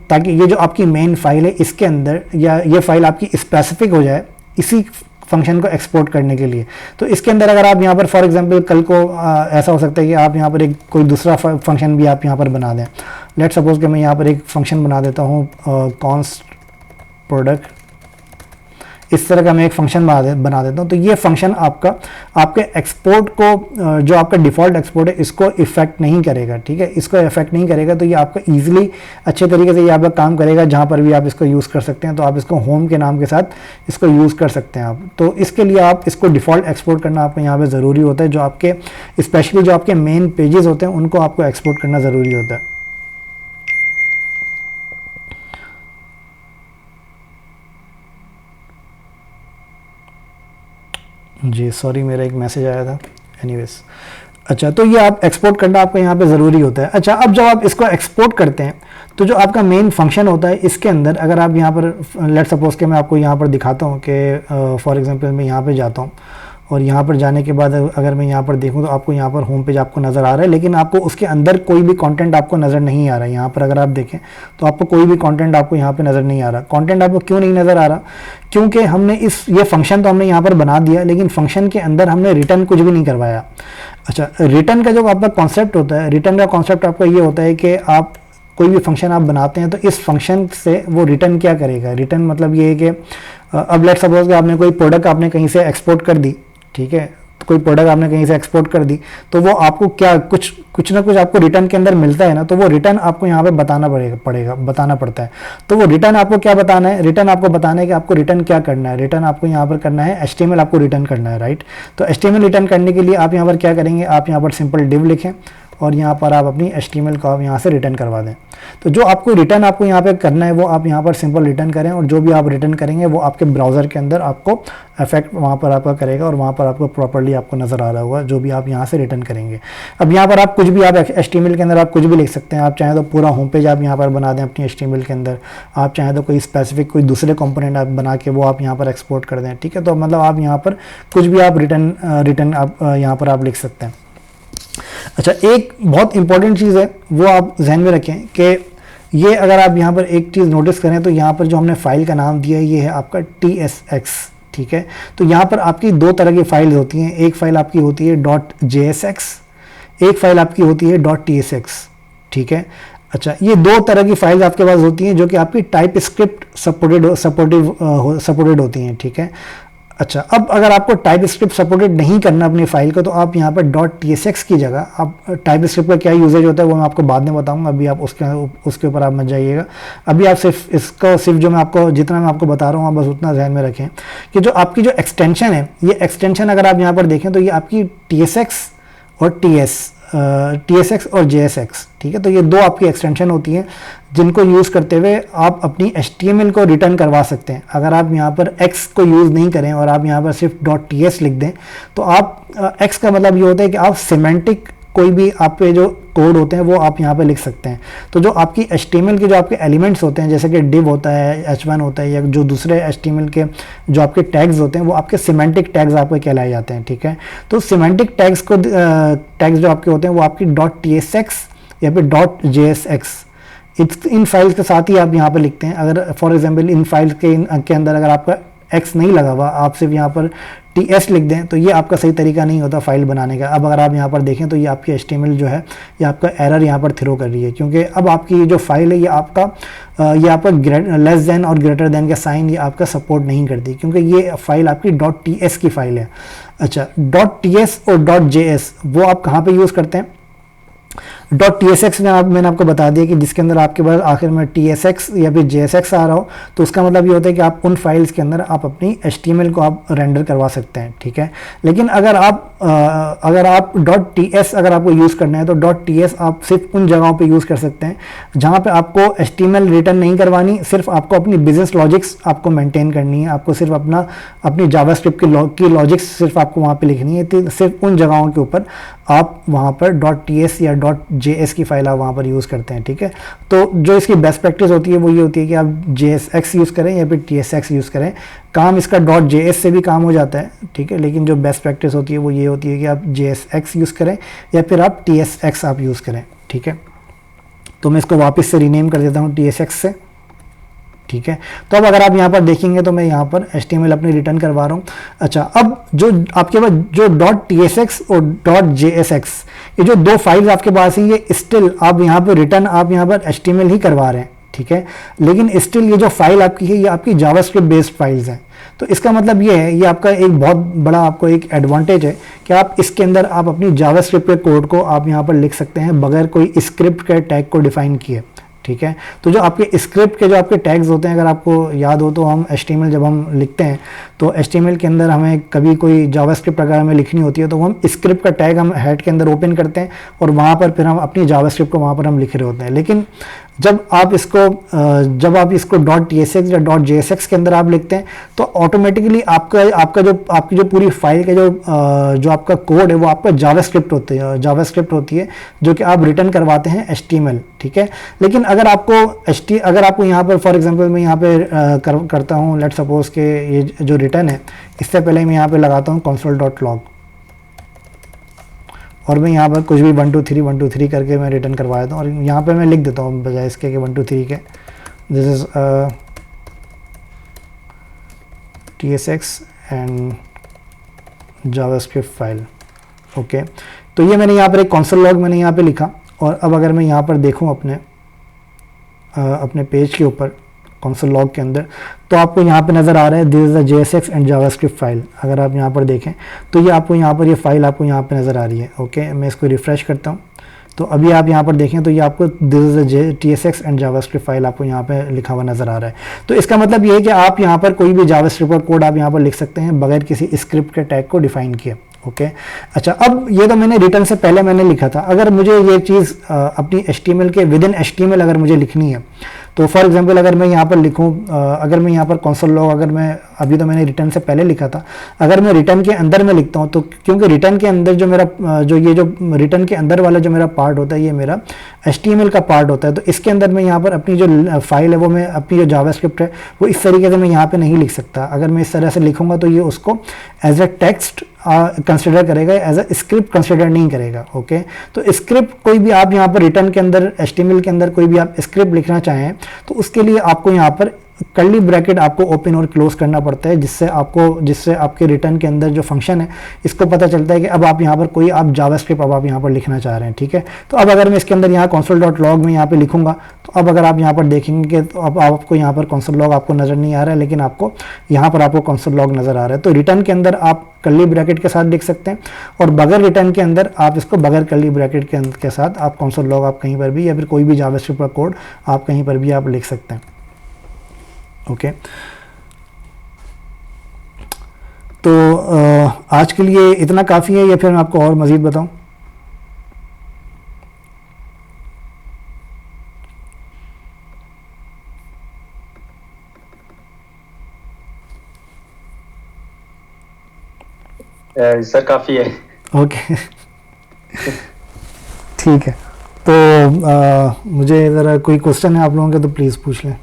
[SPEAKER 1] ताकि ये जो आपकी मेन फाइल है इसके अंदर, या ये फाइल आपकी स्पेसिफिक हो जाए इसी फंक्शन को एक्सपोर्ट करने के लिए। तो इसके अंदर अगर आप यहाँ पर फॉर एग्जांपल कल को ऐसा हो सकता है कि आप यहाँ पर एक कोई दूसरा फंक्शन भी आप यहाँ पर बना दें। लेट्स सपोज कि मैं यहाँ पर एक फंक्शन बना देता हूँ कॉन्स्ट प्रोडक्ट, इस तरह का मैं एक फंक्शन बना देता हूँ। तो ये फंक्शन आपके एक्सपोर्ट को, जो आपका डिफ़ॉल्ट एक्सपोर्ट है, इसको इफेक्ट नहीं करेगा, ठीक है। इसको इफेक्ट नहीं करेगा, तो ये आपका ईजिली अच्छे तरीके से ये आपका काम करेगा, जहाँ पर भी आप इसको यूज़ कर सकते हैं। तो आप इसको होम के नाम के साथ इसको यूज़ कर सकते हैं आप। तो इसके लिए आप इसको डिफ़ॉल्ट एक्सपोर्ट करना आपको यहाँ पर ज़रूरी होता है। जो आपके स्पेशली जो आपके मेन पेजेस होते हैं उनको आपको एक्सपोर्ट करना ज़रूरी होता है। जी सॉरी, मेरा एक मैसेज आया था, एनीवेज। अच्छा, तो ये आप एक्सपोर्ट करना आपको यहाँ पे ज़रूरी होता है। अच्छा, अब जब आप इसको एक्सपोर्ट करते हैं तो जो आपका मेन फंक्शन होता है इसके अंदर, अगर आप यहाँ पर लेट सपोज के मैं आपको यहाँ पर दिखाता हूँ कि फॉर एग्जांपल मैं यहाँ पे जाता हूँ और यहाँ पर जाने के बाद अगर मैं यहाँ पर देखूँ तो आपको यहाँ पर होम पेज आपको नज़र आ रहा है, लेकिन आपको उसके अंदर कोई भी कंटेंट आपको नज़र नहीं आ रहा है। यहाँ पर अगर आप देखें तो आपको कोई भी कंटेंट आपको यहाँ पे नज़र नहीं आ रहा। कंटेंट आपको क्यों नहीं नज़र आ रहा? क्योंकि हमने ये फंक्शन तो हमने यहाँ पर बना दिया, लेकिन फंक्शन के अंदर हमने रिटर्न कुछ भी नहीं करवाया। अच्छा, रिटर्न का जो आपका कॉन्सेप्ट होता है, रिटर्न का कॉन्सेप्ट आपका ये होता है कि आप कोई भी फंक्शन आप बनाते हैं तो इस फंक्शन से वो रिटर्न क्या करेगा। रिटर्न मतलब ये है कि अब लेट सपोज कि आपने कोई प्रोडक्ट आपने कहीं से एक्सपोर्ट कर दी, ठीक है, तो कोई प्रोडक्ट आपने कहीं से एक्सपोर्ट कर दी, तो वो आपको क्या कुछ ना कुछ आपको रिटर्न के अंदर मिलता है ना, तो वो रिटर्न आपको यहाँ पे बताना पड़ता है। तो वो रिटर्न आपको क्या बताना है? रिटर्न आपको बताना है कि आपको रिटर्न क्या करना है। रिटर्न आपको यहाँ पर करना है HTML आपको रिटर्न करना है, राइट। तो HTML रिटर्न करने के लिए आप यहाँ पर क्या करेंगे, आप यहाँ पर सिंपल डिव लिखें और यहाँ पर आप अपनी HTML को आप यहाँ से रिटर्न करवा दें। तो जो आपको रिटर्न आपको यहाँ पे करना है वो आप यहाँ पर सिंपल रिटर्न करें, और जो भी आप रिटर्न करेंगे वो आपके ब्राउज़र के अंदर आपको इफेक्ट वहाँ पर आपका करेगा और वहाँ पर आपको प्रॉपर्ली आपको नज़र आ रहा होगा जो भी आप यहाँ से रिटर्न करेंगे। अब यहाँ पर आप कुछ भी आप HTML के अंदर आप कुछ भी लिख सकते हैं। आप चाहें तो पूरा होम पेज आप यहाँ पर बना दें अपनी HTML के अंदर, आप चाहें तो कोई स्पेसिफिक कोई दूसरे कंपोनेंट आप बना के वो आप यहाँ पर एक्सपोर्ट कर दें, ठीक है। तो मतलब आप यहाँ पर कुछ भी आप रिटर्न आप यहाँ पर आप लिख सकते हैं। अच्छा, एक बहुत इंपॉर्टेंट चीज़ है वो आप जहन में रखें कि ये अगर आप यहाँ पर एक चीज़ नोटिस करें तो यहाँ पर जो हमने फाइल का नाम दिया है ये है आपका TSX, ठीक है। तो यहाँ पर आपकी दो तरह की फाइल्स होती हैं। एक फाइल आपकी होती है .jsx, एक फाइल आपकी होती है .tsx, ठीक है। अच्छा, ये दो तरह की फाइल्स आपके पास होती हैं जो कि आपकी टाइप स्क्रिप्ट सपोर्टेड होती हैं, ठीक है। अच्छा, अब अगर आपको टाइप स्क्रिप्ट सपोर्टेड नहीं करना अपनी फाइल को, तो आप यहाँ पर .tsx की जगह आप टाइप स्क्रिप्ट का क्या यूजेज होता है वो मैं आपको बाद में बताऊंगा। अभी आप उसके ऊपर आप मत जाइएगा। अभी आप सिर्फ जो मैं आपको जितना मैं आपको बता रहा हूँ बस उतना ध्यान में रखें कि जो आपकी जो एक्सटेंशन है, ये एक्सटेंशन अगर आप यहाँ पर देखें तो ये आपकी TSX और TSX और JSX, ठीक है। तो ये दो आपकी एक्सटेंशन होती हैं जिनको यूज़ करते हुए आप अपनी HTML को रिटर्न करवा सकते हैं। अगर आप यहाँ पर X को यूज़ नहीं करें और आप यहाँ पर सिर्फ .ts लिख दें तो आप X का मतलब ये होता है कि आप सिमेंटिक कोई भी आप पे जो कोड होते हैं वो आप यहाँ पे लिख सकते हैं। तो जो आपकी HTML के जो आपके एलिमेंट्स होते हैं, जैसे कि div होता है, h1 होता है, या जो दूसरे HTML के जो आपके टैग्स होते हैं वो आपके सिमेंटिक टैग्स आपके कहलाए जाते हैं, ठीक है। तो सिमेंटिक टैग्स जो आपके होते हैं वो आपकी .tsx या फिर .jsx इन फाइल्स के साथ ही आप यहाँ पर लिखते हैं। अगर फॉर एग्जाम्पल इन फाइल्स के अंदर अगर आपका X नहीं लगा हुआ, आप सिर्फ यहाँ पर TS लिख दें तो ये आपका सही तरीका नहीं होता फाइल बनाने का। अब अगर आप यहाँ पर देखें तो ये आपकी HTML जो है ये आपका एरर यहाँ पर थ्रो कर रही है, क्योंकि अब आपकी जो फाइल है ये आपका लेस देन और ग्रेटर देन का साइन ये आपका सपोर्ट नहीं करती, क्योंकि ये फाइल आपकी .ts की फाइल है। अच्छा, .ts और .js वो आप कहाँ पर यूज़ करते हैं? .tsx में मैंने आपको बता दिया कि जिसके अंदर आपके पास आखिर में tsx या फिर jsx आ रहा हो, तो उसका मतलब ये होता है कि आप उन फाइल्स के अंदर आप अपनी HTML को आप रेंडर करवा सकते हैं, ठीक है। लेकिन अगर आप .ts अगर आपको यूज़ करना है तो .ts आप सिर्फ उन जगहों पे यूज़ कर सकते हैं जहाँ पे आपको HTML रिटर्न नहीं करवानी, सिर्फ आपको अपनी बिजनेस लॉजिक्स आपको मेंटेन करनी है, आपको सिर्फ अपनी जावास्क्रिप्ट की लॉजिक्स सिर्फ आपको वहाँ पे लिखनी है। तो सिर्फ उन जगहों के ऊपर आप वहाँ पर .ts या .js की फाइल आप वहाँ पर यूज़ करते हैं, ठीक है। तो जो इसकी बेस्ट प्रैक्टिस होती है वो ये होती है कि आप JSX यूज़ करें या फिर TSX यूज़ करें। काम इसका .js से भी काम हो जाता है, ठीक है, लेकिन जो बेस्ट प्रैक्टिस होती है वो ये होती है कि आप JSX यूज़ करें या फिर आप TSX आप यूज़ करें, ठीक है। तो मैं इसको वापस से रीनेम कर देता हूँ TSX से, ठीक है। तो अब अगर आप यहाँ पर देखेंगे तो मैं यहाँ पर HTML अपनी रिटर्न करवा रहा हूँ। अच्छा, अब जो आपके पास जो .tsx और .jsx ये जो दो फाइल्स आपके पास हैं, ये स्टिल आप यहाँ पर रिटर्न आप यहाँ पर HTML ही करवा रहे हैं, ठीक है। लेकिन स्टिल ये जो फाइल आपकी है ये आपकी जावास्क्रिप्ट बेस्ड फाइल्स हैं। तो इसका मतलब ये है, ये आपका एक बहुत बड़ा आपको एक एडवांटेज है कि आप इसके अंदर आप अपनी जावास्क्रिप्ट के कोड को आप यहाँ पर लिख सकते हैं बगैर कोई स्क्रिप्ट के टैग को डिफाइन किए, ठीक है। तो जो आपके स्क्रिप्ट के जो आपके टैग्स होते हैं, अगर आपको याद हो तो हम HTML जब हम लिखते हैं तो HTML के अंदर हमें कभी कोई जावास्क्रिप्ट अगर हमें लिखनी होती है तो हम स्क्रिप्ट का टैग हम हेड के अंदर ओपन करते हैं और वहाँ पर फिर हम अपनी जावास्क्रिप्ट को वहाँ पर हम लिख रहे होते हैं। लेकिन जब आप इसको .tsx या .jsx के अंदर आप लिखते हैं तो ऑटोमेटिकली आपकी जो पूरी फाइल का जो आपका कोड है वो आपका जावास्क्रिप्ट होती है जो कि आप रिटर्न करवाते हैं HTML, ठीक है। लेकिन अगर आपको यहाँ पर फॉर एग्जांपल मैं यहाँ पे करता हूँ, लेट सपोज के ये जो रिटर्न है इससे पहले मैं यहाँ पे लगाता हूँ console.log और मैं यहाँ पर कुछ भी 1 2 3 करके मैं रिटर्न करवा देता हूँ और यहाँ पे मैं लिख देता हूँ बजाय इसके कि 1 2 3 के this is TSX and JavaScript file, okay. तो ये मैंने यहाँ पर एक console log मैंने यहाँ पे लिखा और अब अगर मैं यहाँ पर देखूँ अपने पेज के ऊपर console log के अंदर तो आपको यहाँ पे नज़र आ रहा है this is the JSX and JavaScript file. अगर आप यहाँ पर देखें तो ये आपको यहाँ पर ये फाइल आपको यहाँ पे नज़र आ रही है, ओके। मैं इसको रिफ़्रेश करता हूँ तो अभी आप यहाँ पर देखें तो ये आपको this is the TSX and JavaScript file आपको यहाँ पे लिखा हुआ नज़र आ रहा है। तो इसका मतलब ये है कि आप यहाँ पर कोई भी जावास्क्रिप्ट का कोड आप यहाँ पर लिख सकते हैं बगैर किसी स्क्रिप्ट के टैग को डिफाइन किए, ओके। अच्छा, अब ये तो मैंने रिटर्न से पहले मैंने लिखा था। अगर मुझे ये चीज़ अपनी HTML के विद इन HTML अगर मुझे लिखनी है तो फॉर एग्जांपल अगर मैं यहाँ पर लिखूँ, अगर मैं यहाँ पर console log अगर मैं अभी तो मैंने रिटर्न से पहले लिखा था, अगर मैं रिटर्न के अंदर में लिखता हूँ तो क्योंकि रिटर्न के अंदर जो मेरा जो रिटर्न के अंदर वाला जो मेरा पार्ट होता है ये मेरा HTML का पार्ट होता है। तो इसके अंदर मैं यहाँ पर अपनी जो फाइल है वो मैं अपनी जो जावास्क्रिप्ट है वो इस तरीके से मैं यहाँ पे नहीं लिख सकता। अगर मैं इस तरह से लिखूँगा तो ये उसको एज ए टेक्स्ट कंसिडर करेगा, एज अ स्क्रिप्ट कंसिडर नहीं करेगा, ओके। तो स्क्रिप्ट कोई भी आप यहाँ पर रिटर्न के अंदर HTML के अंदर कोई भी आप स्क्रिप्ट लिखना चाहें तो उसके लिए आपको यहाँ पर कर्ली ब्रैकेट आपको ओपन और क्लोज करना पड़ता है, जिससे आपके रिटर्न के अंदर जो फंक्शन है इसको पता चलता है कि अब आप यहाँ पर कोई आप जावास्क्रिप्ट अब आप यहाँ पर लिखना चाह रहे हैं, ठीक है। तो अब अगर मैं इसके अंदर यहाँ console.log में यहाँ पे लिखूंगा तो अब अगर आप यहाँ पर देखेंगे तो अब आपको यहाँ पर console log आपको नज़र नहीं आ रहा है, लेकिन आपको यहाँ पर आपको console log नज़र आ रहा है। तो रिटर्न के अंदर आप कर्ली ब्रैकेट के साथ लिख सकते हैं और बगैर रिटर्न के अंदर आप इसको बगैर कर्ली ब्रैकेट के साथ आप console log आप कहीं पर भी या फिर कोई भी जावास्क्रिप्ट का कोड आप कहीं पर भी आप लिख सकते हैं, ओके। तो आज के लिए इतना काफ़ी है या फिर मैं आपको और मज़ीद बताऊं?
[SPEAKER 2] सर काफ़ी है।
[SPEAKER 1] ओके ठीक है। तो मुझे ज़रा कोई क्वेश्चन है आप लोगों के तो प्लीज़ पूछ लें।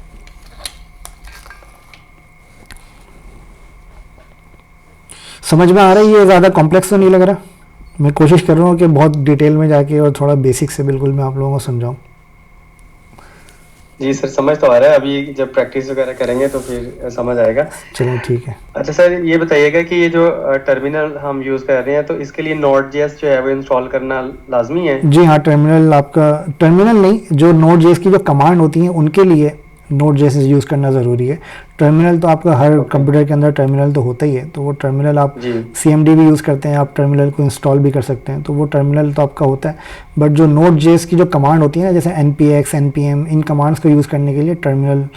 [SPEAKER 1] समझ में आ रहा है? ये ज़्यादा कॉम्प्लेक्स तो नहीं लग रहा? मैं कोशिश कर रहा हूँ कि बहुत डिटेल में जाके और थोड़ा बेसिक से बिल्कुल मैं आप लोगों को समझाऊँ।
[SPEAKER 2] जी सर, समझ तो आ रहा है। अभी जब प्रैक्टिस वगैरह करेंगे तो फिर समझ आएगा।
[SPEAKER 1] चलिए ठीक है।
[SPEAKER 2] अच्छा सर, ये बताइएगा कि ये जो टर्मिनल हम यूज़ कर रहे हैं तो इसके लिए Node.js जो है वो इंस्टॉल करना लाजमी है?
[SPEAKER 1] जी हाँ, टर्मिनल नहीं, जो Node.js की जो कमांड होती हैं उनके लिए नोट जेएस यूज़ करना ज़रूरी है। टर्मिनल तो आपका हर कंप्यूटर के अंदर टर्मिनल तो होता ही है, तो वो टर्मिनल आप
[SPEAKER 2] जी
[SPEAKER 1] CMD भी यूज़ करते हैं, आप टर्मिनल को इंस्टॉल भी कर सकते हैं, तो वो टर्मिनल तो आपका होता है। बट जो नोट जेएस की जो कमांड होती है ना, जैसे npx npm, इन कमांड्स को यूज़ करने के लिए टर्मिनल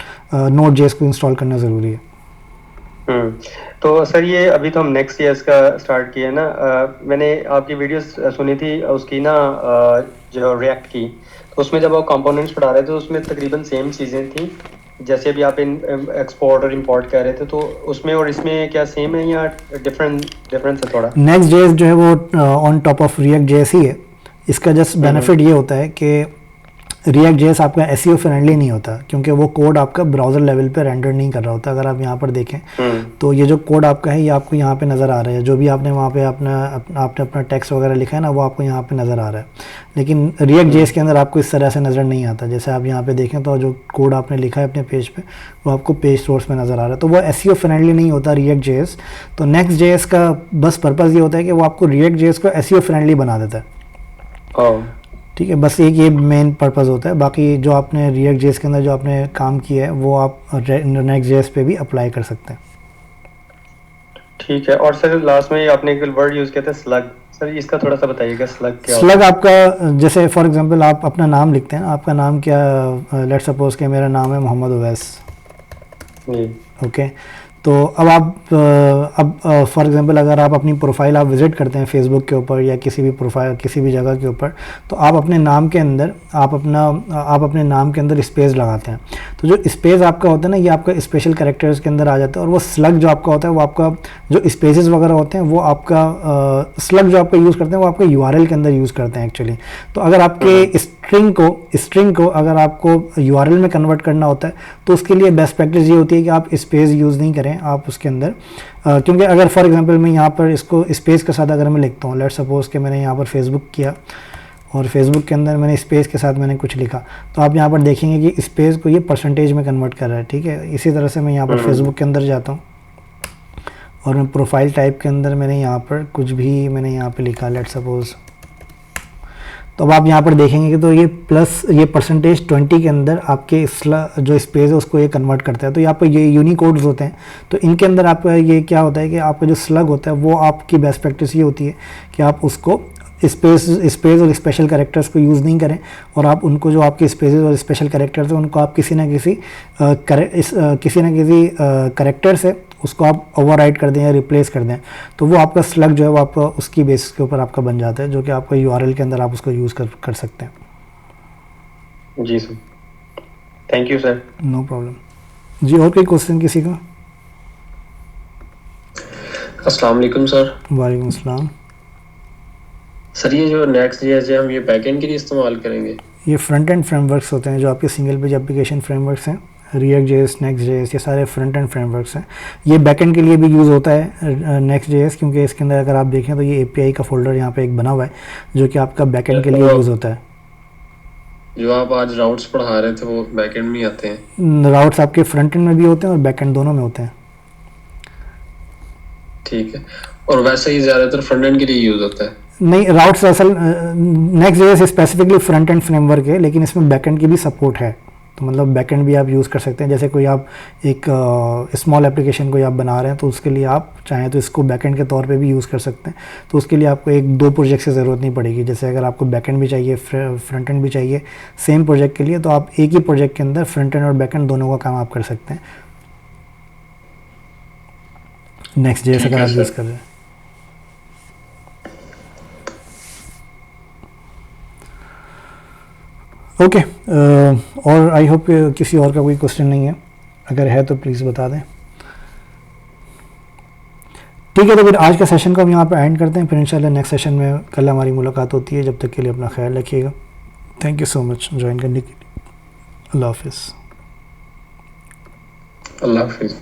[SPEAKER 1] नोट जेएस को इंस्टॉल करना ज़रूरी है।
[SPEAKER 2] हम्म। तो सर ये अभी तो हम नेक्स्ट ईयर्स का स्टार्ट किया है ना, मैंने आपकी वीडियोस सुनी थी उसकी ना, जो रिएक्ट की, तो उसमें जब आप कंपोनेंट्स पढ़ा रहे थे तो उसमें तकरीबन सेम चीज़ें थी जैसे अभी आप इन एक्सपोर्ट और इंपोर्ट कह रहे थे, तो उसमें और इसमें क्या सेम है या डिफरेंस है थोड़ा?
[SPEAKER 1] नेक्स्ट जेएस जो है वो on top of React JS ही है। इसका जस्ट बेनिफिट ये होता है कि रिएक्ट जेएस आपका एसईओ फ्रेंडली नहीं होता, क्योंकि वो कोड आपका ब्राउज़र लेवल पे रेंडर नहीं कर रहा होता। अगर आप यहाँ पर देखें तो ये जो कोड आपका है ये आपको यहाँ पे नज़र आ रहा है, जो भी आपने वहाँ पे आपने अपना टेक्स्ट वगैरह लिखा है ना, वो आपको यहाँ पे नज़र आ रहा है। लेकिन रिएक्ट जेएस के अंदर आपको इस तरह से नज़र नहीं आता। जैसे आप यहाँ पे देखें तो जो कोड आपने लिखा है अपने पेज पे, वो आपको पेज सोर्स में नज़र आ रहा है, तो वो एसईओ फ्रेंडली नहीं होता रिएक्ट जेएस। तो नेक्स्ट जेएस का बस पर्पज़ ये होता है कि वो आपको रिएक्ट जेएस को एसईओ फ्रेंडली बना देता है। ठीक है, बस एक ये मेन पर्पज़ होता है। बाकी जो आपने रिएक्ट जेएस के अंदर जो आपने काम किया है वो आप नेक्स्ट जेएस पे भी अप्लाई कर सकते हैं।
[SPEAKER 2] ठीक है। और सर लास्ट में आपने एक वर्ड यूज़ किया था स्लग, सर इसका थोड़ा सा बताइएगा स्लग क्या होता है?
[SPEAKER 1] स्लग आपका, जैसे फॉर एग्जांपल आप अपना नाम लिखते हैं, आपका नाम क्या, लेट्स सपोज कि मेरा नाम है मोहम्मद उवैस, ओके। तो अब आप फॉर एग्जांपल अगर आप अपनी प्रोफाइल आप विज़िट करते हैं फेसबुक के ऊपर या किसी भी प्रोफाइल किसी भी जगह के ऊपर, तो आप अपने नाम के अंदर आप अपने नाम के अंदर स्पेस लगाते हैं। तो जो स्पेस आपका होता है ना, ये आपका स्पेशल कैरेक्टर्स के अंदर आ जाता है। और वो स्लग जो आपका होता है, वो आपका जो स्पेसेस वगैरह होते हैं, वो आपका स्लग जो आपका यूज़ करते हैं वो आपका URL के अंदर यूज़ करते हैं एक्चुअली। तो अगर आपके स्ट्रिंग को अगर आपको URL में कन्वर्ट करना होता है तो उसके लिए बेस्ट प्रैक्टिस ये होती है कि आप स्पेस यूज़ नहीं करें आप उसके अंदर, क्योंकि अगर फॉर एग्जांपल मैं यहाँ पर इसको स्पेस के साथ अगर मैं लिखता हूँ, लेट्स सपोज कि मैंने यहाँ पर फेसबुक किया और फेसबुक के अंदर मैंने स्पेस के साथ मैंने कुछ लिखा, तो आप यहाँ पर देखेंगे कि स्पेस को ये परसेंटेज में कन्वर्ट कर रहा है। ठीक है, इसी तरह से मैं यहाँ पर फेसबुक के अंदर जाता हूँ और मैं प्रोफाइल टाइप के अंदर मैंने यहाँ पर कुछ भी मैंने यहाँ पर लिखा, लेट्स सपोज, तो अब आप यहाँ पर देखेंगे कि तो ये परसेंटेज 20 के अंदर आपके जो स्पेस है उसको ये कन्वर्ट करता है। तो यहाँ पर ये यूनिकोड्स होते हैं, तो इनके अंदर आपका ये क्या होता है कि आपका जो स्लग होता है वो आपकी बेस्ट प्रैक्टिस ये होती है कि आप उसको स्पेस और स्पेशल कैरेक्टर्स को यूज़ नहीं करें, और आप उनको जो आपके स्पेसेस और स्पेशल कैरेक्टर्स हैं उनको आप किसी ना किसी कैरेक्टर से उसको आप ओवरराइड कर दें या रिप्लेस कर दें, तो वो आपका स्लग जो है वो आपका उसकी बेसिस के ऊपर आपका बन जाता है, जो कि आपका URL के अंदर आप उसको यूज़ कर सकते हैं।
[SPEAKER 2] जी sir, thank you sir.
[SPEAKER 1] No problem ji. और कोई क्वेश्चन किसी का?
[SPEAKER 3] अस्सलाम वालेकुम सर।
[SPEAKER 1] वालेकुम अस्सलाम।
[SPEAKER 3] सर ये जो नेक्स्ट जेएस है हम ये बैकएंड के लिए इस्तेमाल करेंगे?
[SPEAKER 1] ये फ्रंट एंड फ्रेमवर्क्स होते हैं जो आपके सिंगल पेज एप्लीकेशन फ्रेमवर्क्स हैं, रिएक्ट जेएस, नेक्स्ट जेएस, ये सारे फ्रंट एंड फ्रेमवर्क्स हैं। ये बैकएंड के लिए भी यूज़ होता है नेक्स्ट जेएस, क्योंकि इसके अंदर अगर आप देखें तो ये API का फोल्डर यहाँ पे एक बना हुआ है जो कि आपका बैकएंड के लिए यूज़ होता है।
[SPEAKER 3] जो आप आज राउट्स पढ़ा रहे थे वो बैकएंड में आते हैं?
[SPEAKER 1] राउट्स आपके फ्रंट एंड में भी होते हैं और बैकएंड दोनों में होते हैं।
[SPEAKER 3] ठीक है, और वैसे ही ज़्यादातर फ्रंट एंड के लिए यूज़ होता है?
[SPEAKER 1] नहीं, राउट्स असल next JS specifically front end framework है, लेकिन इसमें बैकएंड की भी सपोर्ट है। तो मतलब बैकएंड भी आप यूज़ कर सकते हैं। जैसे कोई आप एक स्मॉल एप्लीकेशन कोई आप बना रहे हैं तो उसके लिए आप चाहें तो इसको बैकएंड के तौर पे भी यूज़ कर सकते हैं। तो उसके लिए आपको 1-2 प्रोजेक्ट की ज़रूरत नहीं पड़ेगी। जैसे अगर आपको बैकएंड भी चाहिए, फ्रंट एंड भी चाहिए सेम प्रोजेक्ट के लिए, तो आप एक ही प्रोजेक्ट के अंदर फ्रंट एंड और बैकएंड दोनों का काम आप कर सकते हैं नेक्स्ट जेएस अगर आप यूज़ कर रहे हैं। ओके, और आई होप किसी और का कोई क्वेश्चन नहीं है, अगर है तो प्लीज़ बता दें। ठीक है, तो फिर आज का सेशन को हम यहाँ पर एंड करते हैं, फिर इंशाल्लाह नेक्स्ट सेशन में कल हमारी मुलाकात होती है। जब तक के लिए अपना ख्याल रखिएगा। Thank you so much join करने के लिए। अल्लाह हाफिज़।
[SPEAKER 3] अल्लाह हाफिज़।